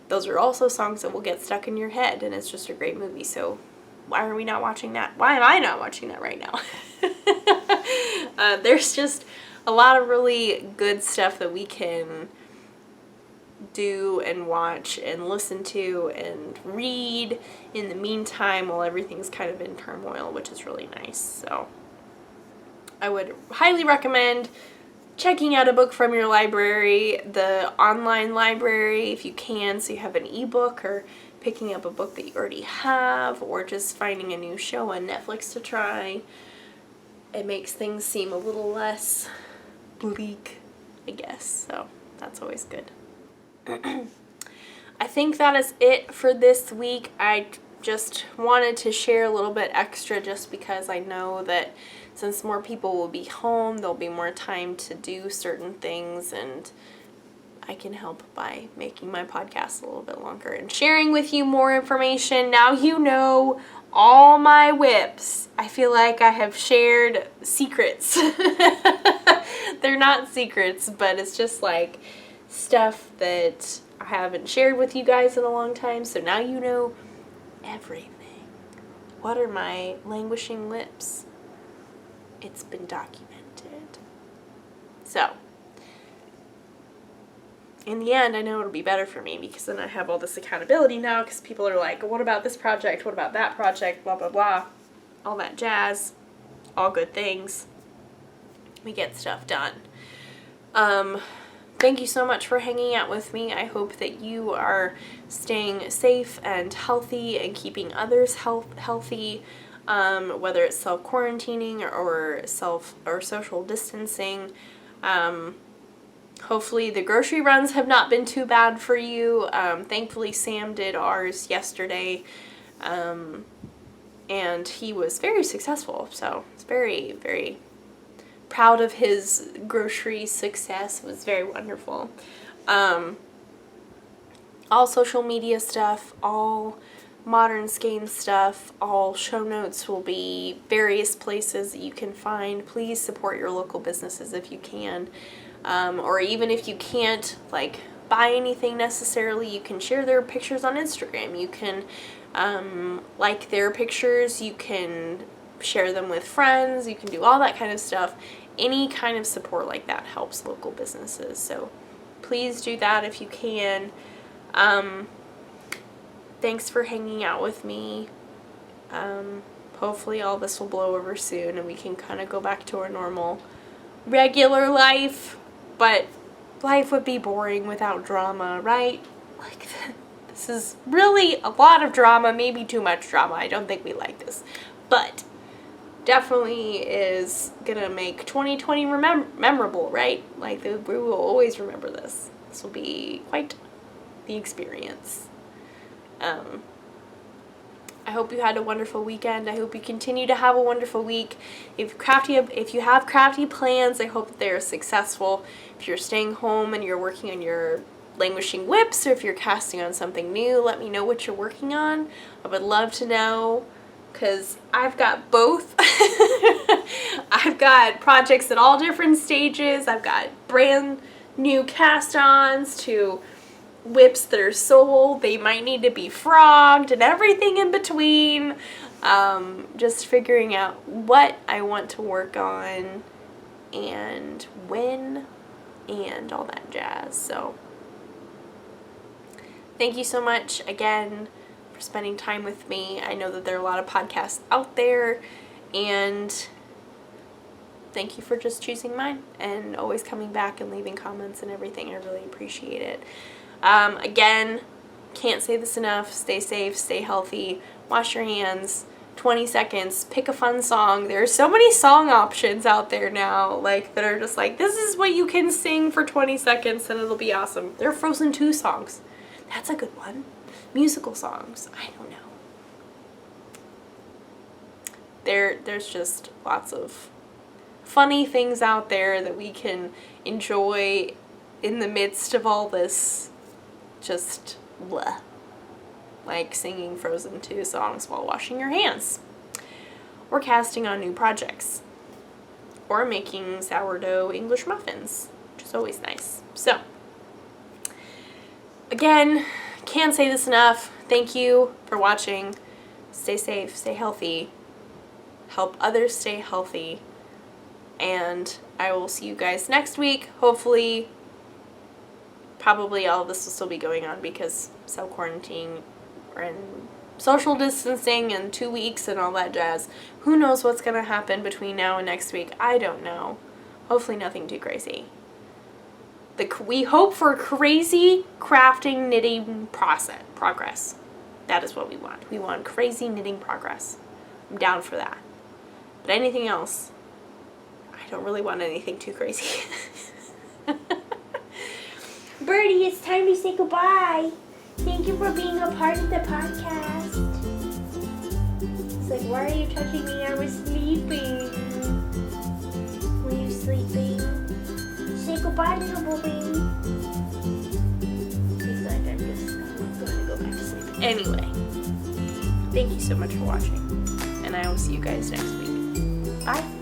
those are also songs that will get stuck in your head, and it's just a great movie. So why are we not watching that? Why am I not watching that right now? There's just a lot of really good stuff that we can do and watch and listen to and read in the meantime while everything's kind of in turmoil, which is really nice. So I would highly recommend checking out a book from your library, the online library if you can, so you have an ebook, or picking up a book that you already have, or just finding a new show on Netflix to try. It makes things seem a little less bleak, I guess, so that's always good. I think that is it for this week. I just wanted to share a little bit extra just because I know that since more people will be home, there'll be more time to do certain things, and I can help by making my podcast a little bit longer and sharing with you more information. Now you know all my whips. I feel like I have shared secrets. They're not secrets, but it's just like stuff that I haven't shared with you guys in a long time, so now you know everything. What are my languishing lips? It's been documented. So, in the end, I know it'll be better for me because then I have all this accountability now, because people are like, what about this project? What about that project? Blah, blah, blah. All that jazz. All good things. We get stuff done. Thank you so much for hanging out with me. I hope that you are staying safe and healthy and keeping others healthy, whether it's self-quarantining or social distancing. Hopefully the grocery runs have not been too bad for you. Thankfully Sam did ours yesterday, and he was very successful, so it's very, very proud of his grocery success. It was very wonderful. All social media stuff, all Modern Skein stuff, all show notes will be various places that you can find. Please support your local businesses if you can. Or even if you can't, like, buy anything necessarily, you can share their pictures on Instagram. You can like their pictures. You can share them with friends. You can do all that kind of stuff. Any kind of support like that helps local businesses. So please do that if you can. Thanks for hanging out with me. Hopefully all this will blow over soon and we can kind of go back to our normal, regular life. But life would be boring without drama, right? Like, this is really a lot of drama, maybe too much drama. I don't think we like this. But definitely is gonna make 2020 memorable, right? Like, we will always remember this. This will be quite the experience. I hope you had a wonderful weekend. I hope you continue to have a wonderful week. If you have crafty plans, I hope that they are successful. If you're staying home and you're working on your languishing whips, or if you're casting on something new, let me know what you're working on. I would love to know, because I've got both. I've got projects at all different stages. I've got brand new cast-ons to whips that are sold. They might need to be frogged and everything in between. Just figuring out what I want to work on and when and all that jazz. So thank you so much again for spending time with me. I know that there are a lot of podcasts out there, and thank you for just choosing mine and always coming back and leaving comments and everything. I really appreciate it. Again, can't say this enough. Stay safe, stay healthy, wash your hands, 20 seconds, pick a fun song. There are so many song options out there now, like, that are just like, this is what you can sing for 20 seconds and it'll be awesome. There are Frozen 2 songs. That's a good one. Musical songs. I don't know. There's just lots of funny things out there that we can enjoy in the midst of all this just blah. Like singing Frozen 2 songs while washing your hands, or casting on new projects, or making sourdough English muffins, which is always nice. So, again, can't say this enough. Thank you for watching. Stay safe, stay healthy, help others stay healthy, and I will see you guys next week. Hopefully, probably all of this will still be going on because self-quarantine and social distancing and 2 weeks and all that jazz. Who knows what's going to happen between now and next week? I don't know. Hopefully nothing too crazy. We hope for crazy crafting knitting progress. That is what we want. We want crazy knitting progress. I'm down for that. But anything else, I don't really want anything too crazy. Birdie, it's time to say goodbye. Thank you for being a part of the podcast. It's like, why are you touching me? I was sleeping. Were you sleeping? Say goodbye, little booby. He's like, I'm going to go back to sleep. Anyway, thank you so much for watching. And I will see you guys next week. Bye.